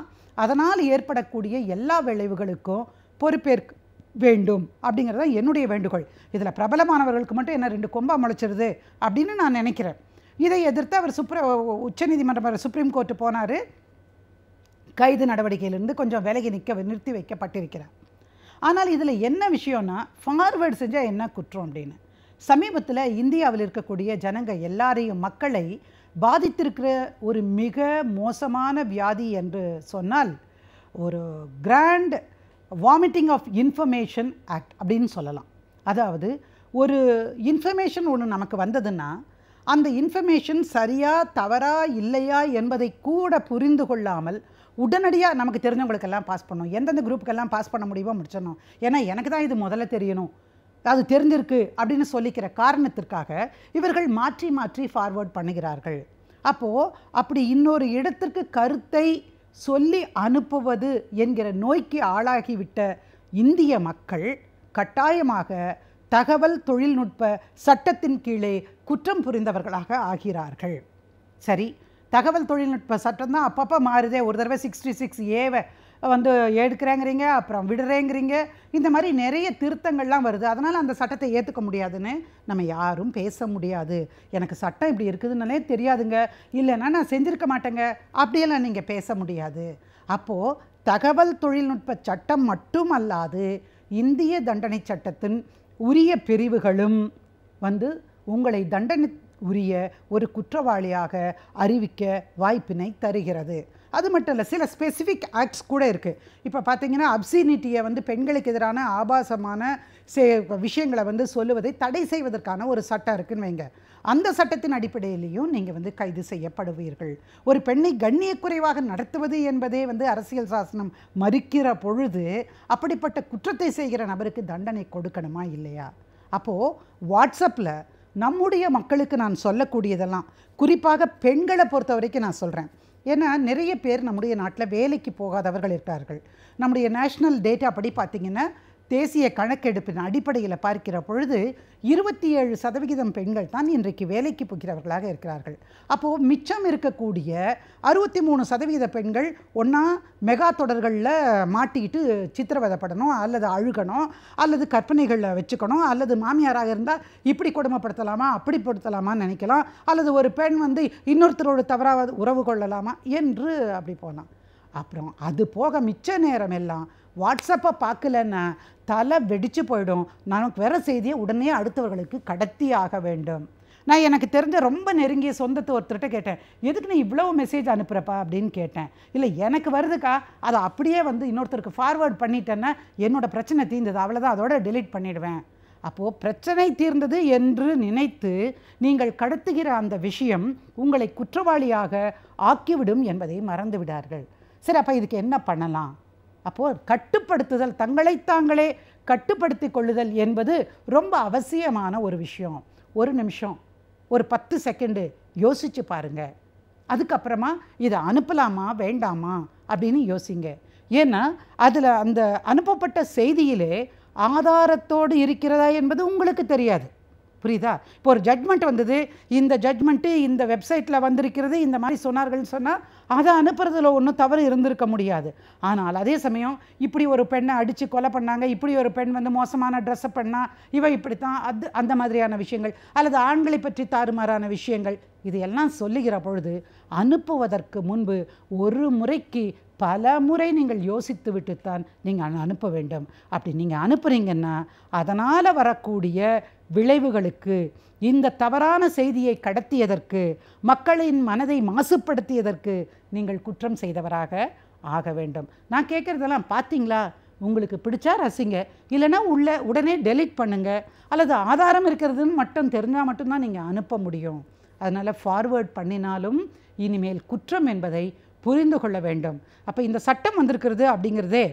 அதனால் ஏற்படக்கூடிய எல்லா விளைவுகளுக்கும் பொறுப்பேற்க வேண்டும் அப்படிங்கிறது தான் என்னுடைய வேண்டுகோள். இதில் பிரபலமானவர்களுக்கு மட்டும் என்ன 2 கொம்பா முளைச்சிருது அப்படின்னு நான் நினைக்கிறேன். இதை எதிர்த்து அவர் உச்சநீதிமன்றம் சுப்ரீம் கோர்ட்டு போனார். கைது நடவடிக்கையிலிருந்து கொஞ்சம் விலகி நிறுத்தி வைக்கப்பட்டிருக்கிறார். ஆனால் இதில் என்ன விஷயம்னா ஃபார்வேர்டு செஞ்சால் என்ன குற்றம் அப்படின்னு. சமீபத்தில் இந்தியாவில் இருக்கக்கூடிய ஜனங்க எல்லாரையும் மக்களை பாதித்திருக்கிற ஒரு மிக மோசமான வியாதி என்று சொன்னால் ஒரு grand vomiting of information act அப்படின்னு சொல்லலாம். அதாவது ஒரு இன்ஃபர்மேஷன் ஒன்று நமக்கு வந்ததுன்னா அந்த இன்ஃபர்மேஷன் சரியா தவறா இல்லையா என்பதை கூட புரிந்து கொள்ளாமல் உடனடியாக நமக்கு தெரிஞ்சவங்களுக்கெல்லாம் பாஸ் பண்ணணும். எந்தெந்த குரூப்புக்கெல்லாம் பாஸ் பண்ண முடியுமோ முடிச்சிடணும். ஏன்னா எனக்கு தான் இது முதல்ல தெரியணும், அது தெரிஞ்சிருக்கு அப்படின்னு சொல்லிக்கிற காரணத்திற்காக இவர்கள் மாற்றி மாற்றி ஃபார்வர்ட் பண்ணுகிறார்கள். அப்போது அப்படி இன்னொரு இடத்திற்கு கருத்தை சொல்லி அனுப்புவது என்கிற நோய்க்கு ஆளாகிவிட்ட இந்திய மக்கள் கட்டாயமாக தகவல் தொழில்நுட்ப சட்டத்தின் கீழே குற்றம் புரிந்தவர்களாக ஆகிறார்கள். சரி, தகவல் தொழில்நுட்ப சட்டம் தான் அப்பப்போ மாறுதே. ஒரு தடவை 66A வந்து எடுக்கிறேங்கிறீங்க, அப்புறம் விடுறேங்கிறீங்க, இந்த மாதிரி நிறைய திருத்தங்கள்லாம் வருது. அதனால் அந்த சட்டத்தை ஏற்றுக்க முடியாதுன்னு நம்ம யாரும் பேச முடியாது. எனக்கு சட்டம் இப்படி இருக்குதுன்னாலே தெரியாதுங்க, இல்லைன்னா நான் செஞ்சுருக்க மாட்டேங்க அப்படியெல்லாம் நீங்கள் பேச முடியாது. அப்போது தகவல் தொழில்நுட்ப சட்டம் மட்டும் அல்லாது இந்திய தண்டனை சட்டத்தின் உரிய பிரிவுகளும் வந்து உங்களை தண்டனை உரிய ஒரு குற்றவாளியாக அறிவிக்க வாய்ப்பினை தருகிறது. அது மட்டும் இல்லை, சில ஸ்பெசிஃபிக் ஆக்ட்ஸ் கூட இருக்குது. இப்போ பார்த்தீங்கன்னா அப்சீனிட்டியை வந்து பெண்களுக்கு எதிரான ஆபாசமான விஷயங்களை வந்து சொல்லுவதை தடை செய்வதற்கான ஒரு சட்டம் இருக்குன்னு வைங்க. அந்த சட்டத்தின் அடிப்படையிலையும் நீங்கள் வந்து கைது செய்யப்படுவீர்கள். ஒரு பெண்ணை கண்ணியக்குறைவாக நடத்துவது என்பதே வந்து அரசியல் சாசனம் மறுக்கிற பொழுது அப்படிப்பட்ட குற்றத்தை செய்கிற நபருக்கு தண்டனை கொடுக்கணுமா இல்லையா? அப்போது வாட்ஸ்அப்பில் நம்முடைய மக்களுக்கு நான் சொல்லக்கூடியதெல்லாம் குறிப்பாக பெண்களை பொறுத்த வரைக்கும் நான் சொல்கிறேன். ஏன்னா நிறைய பேர் நம்முடைய நாட்டில் வேலைக்கு போகாதவர்கள் இருக்கார்கள். நம்முடைய நேஷ்னல் டேட்டா படி பார்த்திங்கன்னா தேசிய கணக்கெடுப்பின் அடிப்படையில் பார்க்கிற பொழுது 27% பெண்கள் தான் இன்றைக்கு வேலைக்கு போகிறவர்களாக இருக்கிறார்கள். அப்போது மிச்சம் இருக்கக்கூடிய 63% பெண்கள் ஒன்றா மெகா தொடர்களில் மாட்டிக்கிட்டு சித்திரவதைப்படணும், அல்லது அழுகணும், அல்லது கற்பனைகளில் வச்சுக்கணும், அல்லது மாமியாராக இருந்தால் இப்படி கொடுமைப்படுத்தலாமா அப்படி படுத்தலாமான்னு நினைக்கலாம், அல்லது ஒரு பெண் வந்து இன்னொருத்தரோடு தவறாக உறவு கொள்ளலாமா என்று அப்படி போகலாம். அப்புறம் அது போக மிச்ச நேரம் எல்லாம் வாட்ஸ்அப்பை பார்க்கலன்னா தலை வெடிச்சு போயிடும். நமக்கு வேறு செய்தியை உடனே அடுத்தவர்களுக்கு கடத்தி ஆக வேண்டும். நான் எனக்கு தெரிஞ்ச ரொம்ப நெருங்கிய சொந்தத்தை ஒருத்தர்கிட்ட கேட்டேன், எதுக்கு நீ இவ்வளோ மெசேஜ் அனுப்புகிறப்பா அப்படின்னு கேட்டேன். இல்லை எனக்கு வருதுக்கா, அதை அப்படியே வந்து இன்னொருத்தருக்கு ஃபார்வேர்ட் பண்ணிட்டேன்னா என்னோடய பிரச்சனை தீர்ந்தது, அவ்வளோதான், அதோட டெலீட் பண்ணிடுவேன். அப்போது பிரச்சனை தீர்ந்தது என்று நினைத்து நீங்கள் கடத்துகிற அந்த விஷயம் உங்களை குற்றவாளியாக ஆக்கிவிடும் என்பதை மறந்து விடார்கள். சரி, அப்போ இதுக்கு என்ன பண்ணலாம்? அப்போது கட்டுப்படுத்துதல், தங்களை தாங்களே கட்டுப்படுத்தி கொள்ளுதல் என்பது ரொம்ப அவசியமான ஒரு விஷயம். ஒரு நிமிஷம், ஒரு 10 செகண்டு யோசித்து பாருங்கள். அதுக்கப்புறமா இதை அனுப்பலாமா வேண்டாமா அப்படின்னு யோசிங்க. ஏன்னா அதில் அந்த அனுப்பப்பட்ட செய்தியிலே ஆதாரத்தோடு இருக்கிறதா என்பது உங்களுக்கு தெரியாது. புரியுதா? இப்போ ஒரு ஜட்மெண்ட் வந்தது, இந்த ஜட்மெண்ட்டு இந்த வெப்சைட்டில் வந்திருக்கிறது, இந்த மாதிரி சொன்னார்கள்னு சொன்னால் அதை அனுப்புறதுல ஒன்றும் தவறு இருந்திருக்க முடியாது. ஆனால் அதே சமயம் இப்படி ஒரு பெண்ணை அடித்து கொலை பண்ணாங்க, இப்படி ஒரு பெண் வந்து மோசமான ட்ரெஸ்ஸை பண்ணா, இவ இப்படித்தான், அந்த மாதிரியான விஷயங்கள், அல்லது ஆண்களை பற்றி தாறுமாறான விஷயங்கள், இதையெல்லாம் சொல்லுகிற பொழுது அனுப்புவதற்கு முன்பு ஒரு முறைக்கு பல முறை நீங்கள் யோசித்து விட்டுத்தான் நீங்கள் அனுப்ப வேண்டும். அப்படி நீங்கள் அனுப்புகிறீங்கன்னா அதனால் வரக்கூடிய விளைவுகளுக்கு, இந்த தவறான செய்தியை கடத்தியதற்கு, மக்களின் மனதை மாசுபடுத்தியதற்கு நீங்கள் குற்றம் செய்தவராக ஆக வேண்டும். நான் கேட்குறதெல்லாம் பார்த்தீங்களா, உங்களுக்கு பிடிச்சா ரசிங்க, இல்லைன்னா உடனே டெலீட் பண்ணுங்க, அல்லது ஆதாரம் இருக்கிறதுன்னு மட்டும் தெரிஞ்சால் மட்டும்தான் நீங்கள் அனுப்ப முடியும். அதனால் ஃபார்வேர்ட் பண்ணினாலும் இனிமேல் குற்றம் என்பதை புரிந்து கொள்ள வேண்டும். அப்போ இந்த சட்டம் வந்திருக்கிறது அப்படிங்கிறதே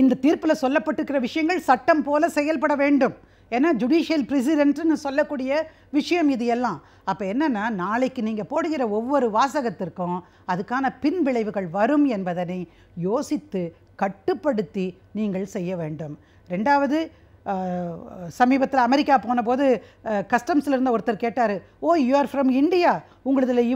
இந்த தீர்ப்பில் சொல்லப்பட்டிருக்கிற விஷயங்கள் சட்டம் போல செயல்பட வேண்டும். ஏன்னா ஜுடிஷியல் பிரசிடென்ட்னு சொல்லக்கூடிய விஷயம் இது எல்லாம். அப்போ என்னென்னா, நாளைக்கு நீங்கள் போடுகிற ஒவ்வொரு வாசகத்திற்கும் அதுக்கான பின் விளைவுகள் வரும் என்பதனை யோசித்து கட்டுப்படுத்தி நீங்கள் செய்ய வேண்டும். ரெண்டாவது, சமீபத்தில் அமெரிக்கா போன போது கஸ்டம்ஸில் இருந்த ஒருத்தர் கேட்டார், ஓ யூ ஆர் ஃப்ரம் இந்தியா, உங்களதில்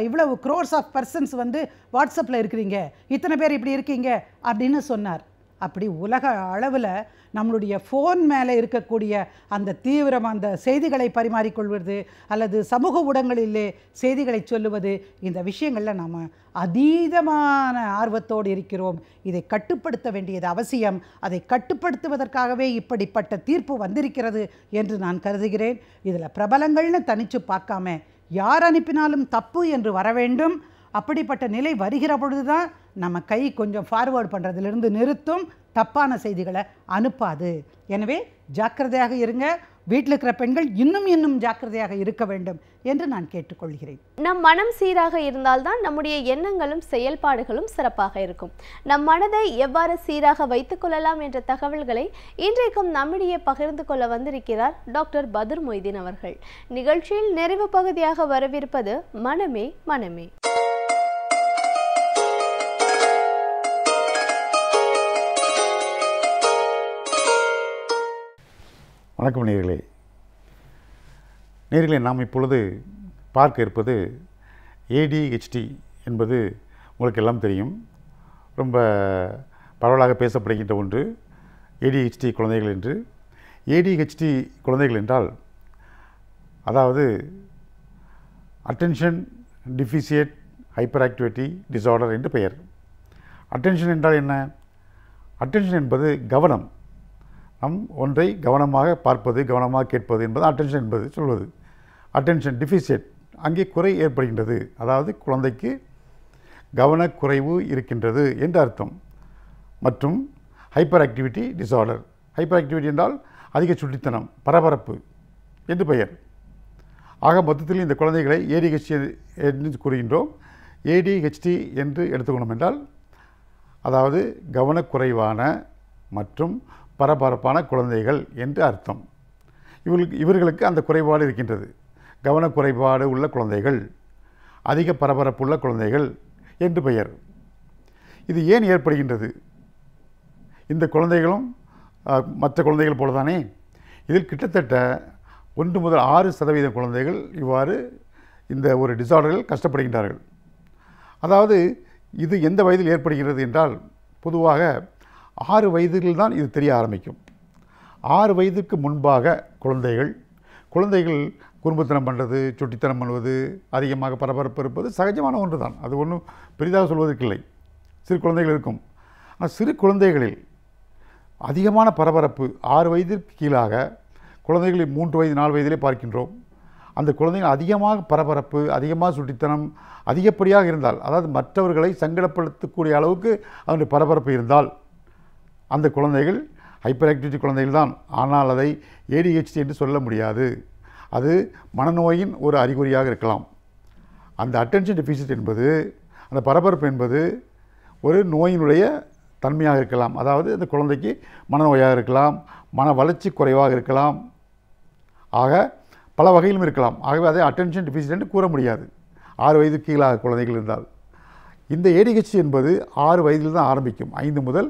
இவ்வளவு க்ரோர்ஸ் ஆஃப் பர்சன்ஸ் வந்து வாட்ஸ்அப்பில் இருக்கிறீங்க, இத்தனை பேர் இப்படி இருக்கீங்க அப்படின்னு சொன்னார். அப்படி உலக அளவில் நம்மளுடைய ஃபோன் மேலே இருக்கக்கூடிய அந்த தீவிரம், அந்த செய்திகளை பரிமாறிக்கொள்வது அல்லது சமூக ஊடகங்களிலே செய்திகளை சொல்லுவது, இந்த விஷயங்களில் நாம் அதீதமான ஆர்வத்தோடு இருக்கிறோம். இதை கட்டுப்படுத்த வேண்டியது அவசியம். அதை கட்டுப்படுத்துவதற்காகவே இப்படிப்பட்ட தீர்ப்பு வந்திருக்கிறது என்று நான் கருதுகிறேன். இதில் பிரபலங்கள்னு தனித்து பார்க்காம யார் அனுப்பினாலும் தப்பு என்று வர வேண்டும். அப்படிப்பட்ட நிலை வருகிற பொழுது தான் நம்ம கை கொஞ்சம் ஃபார்வேர்டு பண்ணுறதுலேருந்து நிறுத்தும், தப்பான செய்திகளை அனுப்பாது. எனவே ஜாக்கிரதையாக இருங்க. வீட்டில் இருக்கிற பெண்கள் இன்னும் ஜாக்கிரதையாக இருக்க வேண்டும் என்று நான் கேட்டுக்கொள்கிறேன். நம் மனம் சீராக இருந்தால்தான் நம்முடைய எண்ணங்களும் செயல்பாடுகளும் சிறப்பாக இருக்கும். நம் மனதை எவ்வாறு சீராக வைத்துக் கொள்ளலாம் என்ற தகவல்களை இன்றைக்கும் நம்மிடையே பகிர்ந்து கொள்ள வந்திருக்கிறார் டாக்டர் பதுர் மொய்தீன் அவர்கள். நிகழ்ச்சியில் நிறைவு பகுதியாக வரவிருப்பது மனமே மனமே. வணக்கம் நேயர்களே, நாம் இப்பொழுது பார்க்க இருப்பது ADHD என்பது உங்களுக்கு எல்லாம் தெரியும். ரொம்ப பரவலாக பேசப்படுகின்ற ஒன்று ADHD குழந்தைகள் என்று. ADHD குழந்தைகள் என்றால் அதாவது அட்டென்ஷன் டிஃபிசியட் ஹைப்பர் ஆக்டிவிட்டி டிஸார்டர் என்று பெயர். அட்டென்ஷன் என்றால் என்ன? அட்டென்ஷன் என்பது கவனம். நம் ஒன்றை கவனமாக பார்ப்பது, கவனமாக கேட்பது என்பது அட்டென்ஷன் என்பது சொல்வது. அட்டென்ஷன் டிஃபிசியட், அங்கே குறை ஏற்படுகின்றது, அதாவது குழந்தைக்கு கவனக்குறைவு இருக்கின்றது என்று அர்த்தம். மற்றும் hyper activity disorder. Hyper activity என்றால் அதிக சுட்டித்தனம், பரபரப்பு என்று பெயர். ஆக மொத்தத்தில் இந்த குழந்தைகளை ADHD என்று கூறுகின்றோம். ADHD என்று எடுத்துக்கொண்டோம் என்றால் அதாவது கவனக்குறைவான மற்றும் பரபரப்பான குழந்தைகள் என்று அர்த்தம். இவர்களுக்கு அந்த குறைபாடு இருக்கின்றது. கவனக்குறைபாடு உள்ள குழந்தைகள், அதிக பரபரப்புள்ள குழந்தைகள் என்று பெயர். இது ஏன் ஏற்படுகின்றது? இந்த குழந்தைகளும் மற்ற குழந்தைகள் போலதானே. இதில் கிட்டத்தட்ட 1 முதல் 6% குழந்தைகள் இவ்வாறு இந்த ஒரு டிஸார்டரில் கஷ்டப்படுகின்றார்கள். அதாவது இது எந்த வயதில் ஏற்படுகிறது என்றால், பொதுவாக 6 வயதில் தான் இது தெரிய ஆரம்பிக்கும். 6 வயதுக்கு முன்பாக குழந்தைகள் குறும்புத்தனம் பண்ணுறது, சுட்டித்தனம் பண்ணுவது, அதிகமாக பரபரப்பு இருப்பது சகஜமான ஒன்று தான். அது ஒன்றும் பெரிதாக சொல்வதற்கில்லை. சிறு குழந்தைகள் இருக்கும். ஆனால் சிறு குழந்தைகளில் அதிகமான பரபரப்பு 6 வயதிற்கு கீழாக குழந்தைகளை 3 வயது 4 வயதிலே பார்க்கின்றோம். அந்த குழந்தைகள் அதிகமாக பரபரப்பு, அதிகமாக சுட்டித்தனம் அதிகப்படியாக இருந்தால், அதாவது மற்றவர்களை சங்கடப்படுத்தக்கூடிய அளவுக்கு அவனுடைய பரபரப்பு இருந்தால் அந்த குழந்தைகள் ஹைப்பர் ஆக்டிவிட்டி குழந்தைகள் தான். ஆனால் அதை ADHD என்று சொல்ல முடியாது. அது மனநோயின் ஒரு அறிகுறியாக இருக்கலாம். அந்த அட்டென்ஷன் டெஃபிசிட் என்பது, அந்த பரபரப்பு என்பது ஒரு நோயினுடைய தன்மையாக இருக்கலாம். அதாவது அந்த குழந்தைக்கு மனநோயாக இருக்கலாம், மன வளர்ச்சி குறைவாக இருக்கலாம். ஆக பல வகையிலும் இருக்கலாம். ஆகவே அதை அட்டென்ஷன் டெஃபிசிட் என்று கூற முடியாது 6 வயது கீழாக குழந்தைகள் இருந்தால். இந்த ADHD என்பது 6 வயதில் தான் ஆரம்பிக்கும். 5 முதல்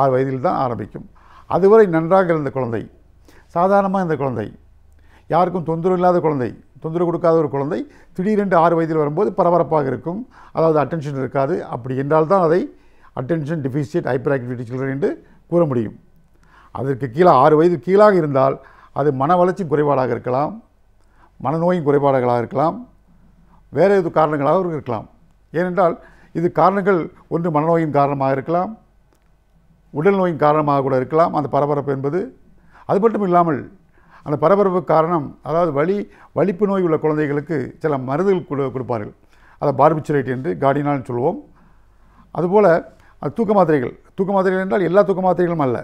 6 வயதில் தான் ஆரம்பிக்கும். அதுவரை நன்றாக இருந்த குழந்தை, சாதாரணமாக இந்த குழந்தை, யாருக்கும் தொந்தரவு இல்லாத குழந்தை, தொந்தரவு கொடுக்காத ஒரு குழந்தை திடீரென்று 6 வயதில் வரும்போது பரபரப்பாக இருக்கும். அதாவது அட்டென்ஷன் இருக்காது. அப்படி என்றால் தான் அதை attention deficit hyper activity children என்று கூற முடியும். அதற்கு கீழே 6 வயது கீழாக இருந்தால் அது மன வளர்ச்சி குறைபாடாக இருக்கலாம், மனநோயின் குறைபாடுகளாக இருக்கலாம், வேறு எது காரணங்களாக இருக்கலாம். ஏனென்றால் இது காரணங்கள் ஒன்று மனநோயின் காரணமாக இருக்கலாம், உடல் நோயின் காரணமாக கூட இருக்கலாம். அந்த பரபரப்பு என்பது அது மட்டும் இல்லாமல் அந்த பரபரப்பு காரணம், அதாவது வலிப்பு நோய் உள்ள குழந்தைகளுக்கு சில மருந்துகள் கொடுப்பார்கள். அதை பார்பிச்சுரேட் என்று கார்டினால்னு சொல்லுவோம். அதுபோல் தூக்க மாத்திரைகள் என்றால் எல்லா தூக்க மாத்திரைகளும் அல்ல.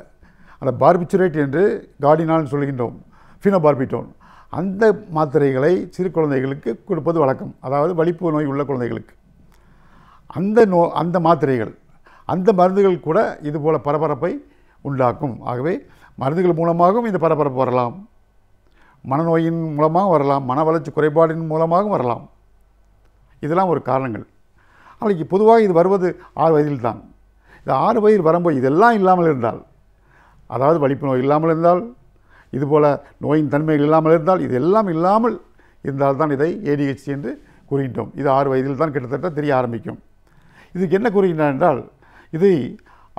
அந்த பார்பிச்சுரேட் என்று கார்டினால்னு சொல்கின்றோம், ஃபினோபார்பிட்டோன். அந்த மாத்திரைகளை சிறு குழந்தைகளுக்கு கொடுப்பது வழக்கம். அதாவது வலிப்பு நோய் உள்ள குழந்தைகளுக்கு. அந்த மாத்திரைகள், அந்த மருந்துகள் கூட இதுபோல் பரபரப்பை உண்டாக்கும். ஆகவே மருந்துகள் மூலமாகவும் இந்த பரபரப்பு வரலாம், மனநோயின் மூலமாக வரலாம், மன வளர்ச்சி குறைபாடின் மூலமாகவும் வரலாம். இதெல்லாம் ஒரு காரணங்கள். அவளுக்கு பொதுவாக இது வருவது 6 வயதில் தான். இந்த 6 வயதில் வரும்போது இதெல்லாம் இல்லாமல் இருந்தால், அதாவது வலிப்பு நோய் இல்லாமல் இருந்தால், இதுபோல் நோயின் தன்மைகள் இல்லாமல் இருந்தால், இது எல்லாம் இல்லாமல் இருந்தால்தான் இதை ADHD என்று கூறுகின்றோம். இது 6 வயதில் தான் கிட்டத்தட்ட தெரிய ஆரம்பிக்கும். இதுக்கு என்ன கூறுகின்றார் என்றால், இது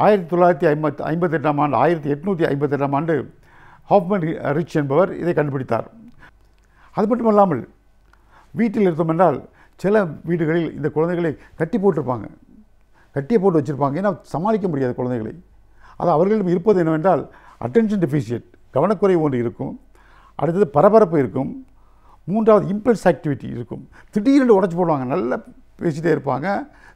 1858ஆம் ஆண்டு ஹாஃப்மன் ரிச் என்பவர் இதை கண்டுபிடித்தார். அது மட்டுமல்லாமல் வீட்டில் இருந்தோம் என்றால் சில வீடுகளில் இந்த குழந்தைகளை கட்டி போட்டிருப்பாங்க, கட்டியை போட்டு வச்சுருப்பாங்க. ஏன்னா சமாளிக்க முடியாத குழந்தைகளை. அது அவர்களிடம் இருப்பது என்னவென்றால் அட்டென்ஷன் டெஃபிஷியட், கவனக்குறைவு ஒன்று இருக்கும். அடுத்தது பரபரப்பு இருக்கும். மூன்றாவது இம்பல்ஸ் ஆக்டிவிட்டி இருக்கும். திடீர்னு உடச்சி போடுவாங்க. நல்லா பேசிகிட்டே இருப்பாங்க,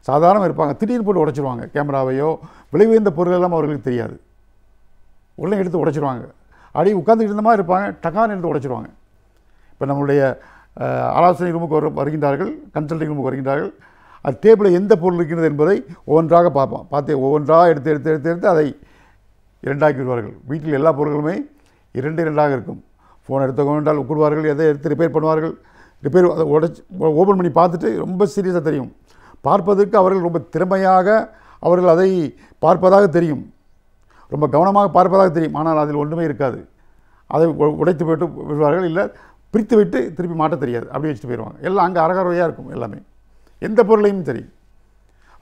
சாதாரணமாக இருப்பாங்க, திடீர்னு போட்டு உடச்சிடுவாங்க. கேமராவையோ விலை உயர்ந்த பொருள் எல்லாம் அவர்களுக்கு தெரியாது, உடனே எடுத்து உடச்சிடுவாங்க. அப்படியே உட்காந்துக்கிட்டு இருந்த மாதிரி இருப்பாங்க, டக்கான்னு எடுத்து உடச்சிடுவாங்க. இப்போ நம்மளுடைய ஆலோசனை ரூமுக்கு வருகின்றார்கள், கன்சல்டிங் ரூமுக்கு வருகின்றார்கள். அது டேபிளில் எந்த பொருள் இருக்கிறது என்பதை ஒவ்வொன்றாக பார்த்து ஒவ்வொன்றாக எடுத்து அதை 2ஆக்கி விடுவார்கள். வீட்டில் எல்லா பொருட்களுமே 2 இருக்கும். ஃபோன் எடுத்துக்கோ என்றால் உட்கொள்வார்கள், எதை எடுத்து ரிப்பேர் பண்ணுவார்கள். ரிப்பேர் அதை உடச்சி ஓப்பன் பண்ணி பார்த்துட்டு ரொம்ப சீரியஸாக தெரியும். பார்ப்பதற்கு அவர்கள் ரொம்ப திறமையாக அவர்கள் அதை பார்ப்பதாக தெரியும், ரொம்ப கவனமாக பார்ப்பதாக தெரியும். ஆனால் அதில் ஒன்றுமே இருக்காது. அதை உடைத்து போய்ட்டு விடுவார்கள், இல்லை பிரித்து விட்டு திருப்பி மாட்ட தெரியாது, அப்படி வச்சுட்டு போயிடுவாங்க. எல்லாம் அங்கே அரகரையாக இருக்கும். எல்லாமே எந்த பொருளையும் சரி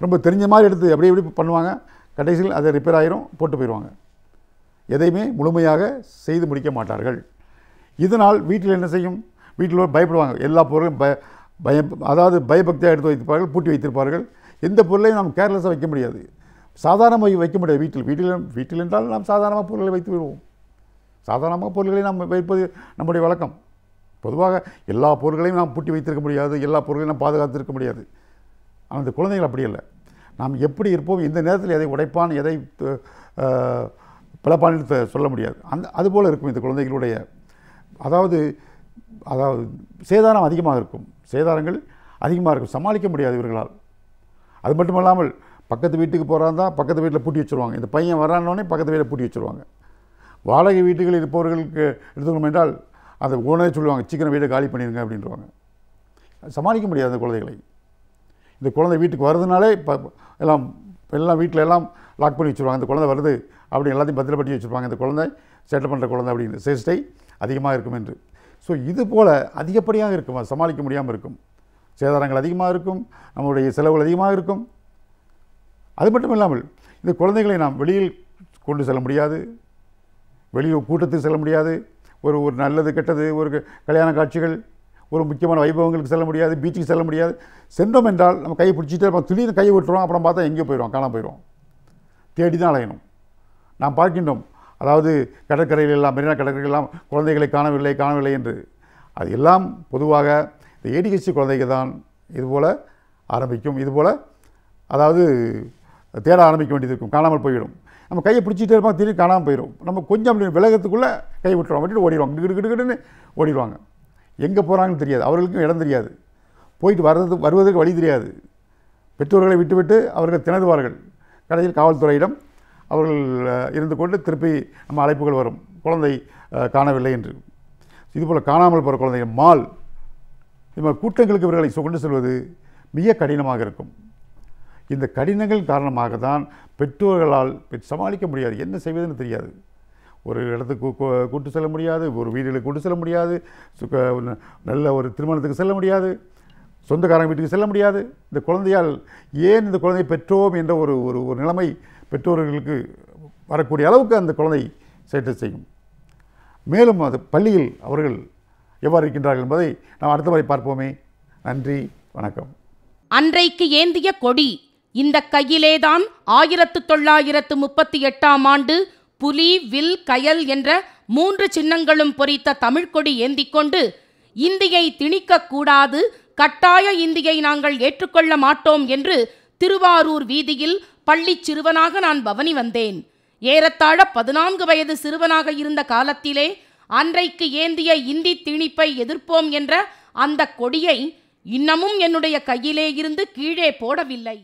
ரொம்ப தெரிஞ்ச மாதிரி எடுத்து அப்படி எப்படி பண்ணுவாங்க. கடைசியில் அதை ரிப்பேர் ஆகிரும், போட்டு போயிடுவாங்க. எதையுமே முழுமையாக செய்து முடிக்க மாட்டார்கள். இதனால் வீட்டில் என்ன செய்யும், வீட்டில் பயப்படுவாங்க. எல்லா பொருளும் அதாவது பயபக்தியாக எடுத்து வைத்திருப்பார்கள், பூட்டி வைத்திருப்பார்கள். எந்த பொருளையும் நாம் கேர்லெஸ்ஸாக வைக்க முடியாது, சாதாரணமாக வைக்க முடியாது. வீட்டில் என்றால் நாம் சாதாரணமாக பொருட்களை வைத்து விடுவோம். சாதாரணமாக பொருட்களை நாம் வைப்பது நம்முடைய வழக்கம். பொதுவாக எல்லா பொருட்களையும் நாம் பூட்டி வைத்திருக்க முடியாது, எல்லா பொருட்களையும் நாம் பாதுகாத்திருக்க முடியாது. ஆனால் இந்த குழந்தைகள் அப்படி இல்லை. நாம் எப்படி இருப்போம், இந்த நேரத்தில் எதை உடைப்பான், எதை பிளப்பான்னு சொல்ல முடியாது. அதுபோல் இருக்கும் இந்த குழந்தைகளுடைய. அதாவது சேதாரம் அதிகமாக இருக்கும், சேதாரங்கள் அதிகமாக இருக்கும், சமாளிக்க முடியாது இவர்களால். அது மட்டும் இல்லாமல் பக்கத்து வீட்டுக்கு போகிறாருந்தா பக்கத்து வீட்டில் பூட்டி வச்சுருவாங்க. இந்த பையன் வரானோடனே பக்கத்து வீட்டில் பூட்டி வச்சுருவாங்க. வாடகை வீட்டுகளில் இருப்பவர்களுக்கு எடுத்துக்கணும் என்றால் அதை ஓனரே சொல்லுவாங்க, சீக்கிரம் வீட்டை காலி பண்ணிடுங்க அப்படின்றவாங்க. சமாளிக்க முடியாது அந்த குழந்தைகளை. இந்த குழந்தை வீட்டுக்கு வருதுனாலே எல்லாம் வீட்டில் எல்லாம் லாக் பண்ணி வச்சுருவாங்க. இந்த குழந்தை வருது அப்படி எல்லாத்தையும் பத்திரப்பட்டி வச்சுருப்பாங்க. இந்த குழந்தை சேட்டை பண்ணுற குழந்தை அப்படின்னு சேஷ்டை அதிகமாக இருக்கும் என்று. ஸோ இது போல் அதிகப்படியாக இருக்கும், அது சமாளிக்க முடியாமல் இருக்கும். சேதாரங்கள் அதிகமாக இருக்கும், நம்மளுடைய செலவுகள் அதிகமாக இருக்கும். அது மட்டும் இல்லாமல் இந்த குழந்தைகளை நாம் வெளியில் கொண்டு செல்ல முடியாது, வெளியில் கூட்டத்துக்கு செல்ல முடியாது. ஒரு நல்லது கெட்டது, ஒரு கல்யாண காட்சிகள், ஒரு முக்கியமான வைபவங்களுக்கு செல்ல முடியாது, பீச்சுக்கு செல்ல முடியாது. சென்றோம் என்றால் நம்ம கையை பிடிச்சிட்டு இருப்போம், திடீர்னு கையை விட்டுருவோம், அப்புறம் பார்த்தா எங்கேயோ போயிடுவோம், காணாமல் போயிடுவோம். தேடி தான் அலையணும். நாம் பார்க்கின்றோம், அதாவது கடற்கரையில் எல்லாம், மெரினா கடற்கரையில் எல்லாம் குழந்தைகளை காணவில்லை என்று. அது எல்லாம் பொதுவாக இந்த ADHD குழந்தைக்கு தான் இதுபோல் ஆரம்பிக்கும். இதுபோல் அதாவது தேட ஆரம்பிக்க வேண்டியது இருக்கும், காணாமல் போய்விடும். நம்ம கையை பிடிச்சிட்டே இருப்போம், திடீர்னு காணாமல் போயிடும். நம்ம கொஞ்சம் அப்படி விலகத்துக்குள்ளே கை விட்டுருவோம், விட்டுட்டு ஓடிடுவாங்க, கிடுகிடுன்னு ஓடிடுவாங்க. எங்கே போகிறாங்கன்னு தெரியாது, அவர்களுக்கும் இடம் தெரியாது, போயிட்டு வருவதற்கு வழி தெரியாது. பெற்றோர்களை விட்டுவிட்டு அவர்கள் திணறுவார்கள். கடைசியில் காவல்துறையிடம் அவர்கள் இருந்து கொண்டு திருப்பி நம்ம அழைப்புகள் வரும், குழந்தை காணவில்லை என்று. இதுபோல் காணாமல் போகிற குழந்தைகள் இது மாதிரி கூட்டங்களுக்கு இவர்களை கொண்டு செல்வது மிக கடினமாக இருக்கும். இந்த கடினங்கள் காரணமாக தான் பெற்றோர்களால் சமாளிக்க முடியாது, என்ன செய்வதுன்னு தெரியாது. ஒரு இடத்துக்கு கூட்டு செல்ல முடியாது, ஒரு வீடுகளுக்கு கூட்டு செல்ல முடியாது, நல்ல ஒரு திருமணத்துக்கு செல்ல முடியாது, சொந்தக்காரங்க வீட்டுக்கு செல்ல முடியாது. இந்த குழந்தையால் ஏன் இந்த குழந்தையை பெற்றோம் என்ற ஒரு ஒரு நிலைமை பெற்றோர்களுக்கு வரக்கூடிய அளவுக்கு அந்த குழந்தை சேட்டை செய்யும். மேலும் அது பள்ளியில் அவர்கள் எவ்வாறு இருக்கின்றார்கள் என்பதை நாம் அடுத்த முறை பார்ப்போமே. நன்றி, வணக்கம். அன்றைக்கு ஏந்திய கொடி இந்த கையிலேதான் 1938ஆம் ஆண்டு புலி, வில், கயல் என்ற 3 சின்னங்களும் பொறித்த தமிழ்கொடி ஏந்திக்கொண்டு இந்தியை திணிக்கக்கூடாது, கட்டாய இந்தியை நாங்கள் ஏற்றுக்கொள்ள மாட்டோம் என்று திருவாரூர் வீதியில் பள்ளி சிறுவனாக நான் பவனி வந்தேன். ஏறத்தாழ 14 வயது சிறுவனாக இருந்த காலத்திலே அன்றைக்கு ஏந்திய இந்தி திணிப்பை எதிர்ப்போம் என்ற அந்த கொடியை இன்னமும் என்னுடைய கையிலே இருந்து கீழே போடவில்லை.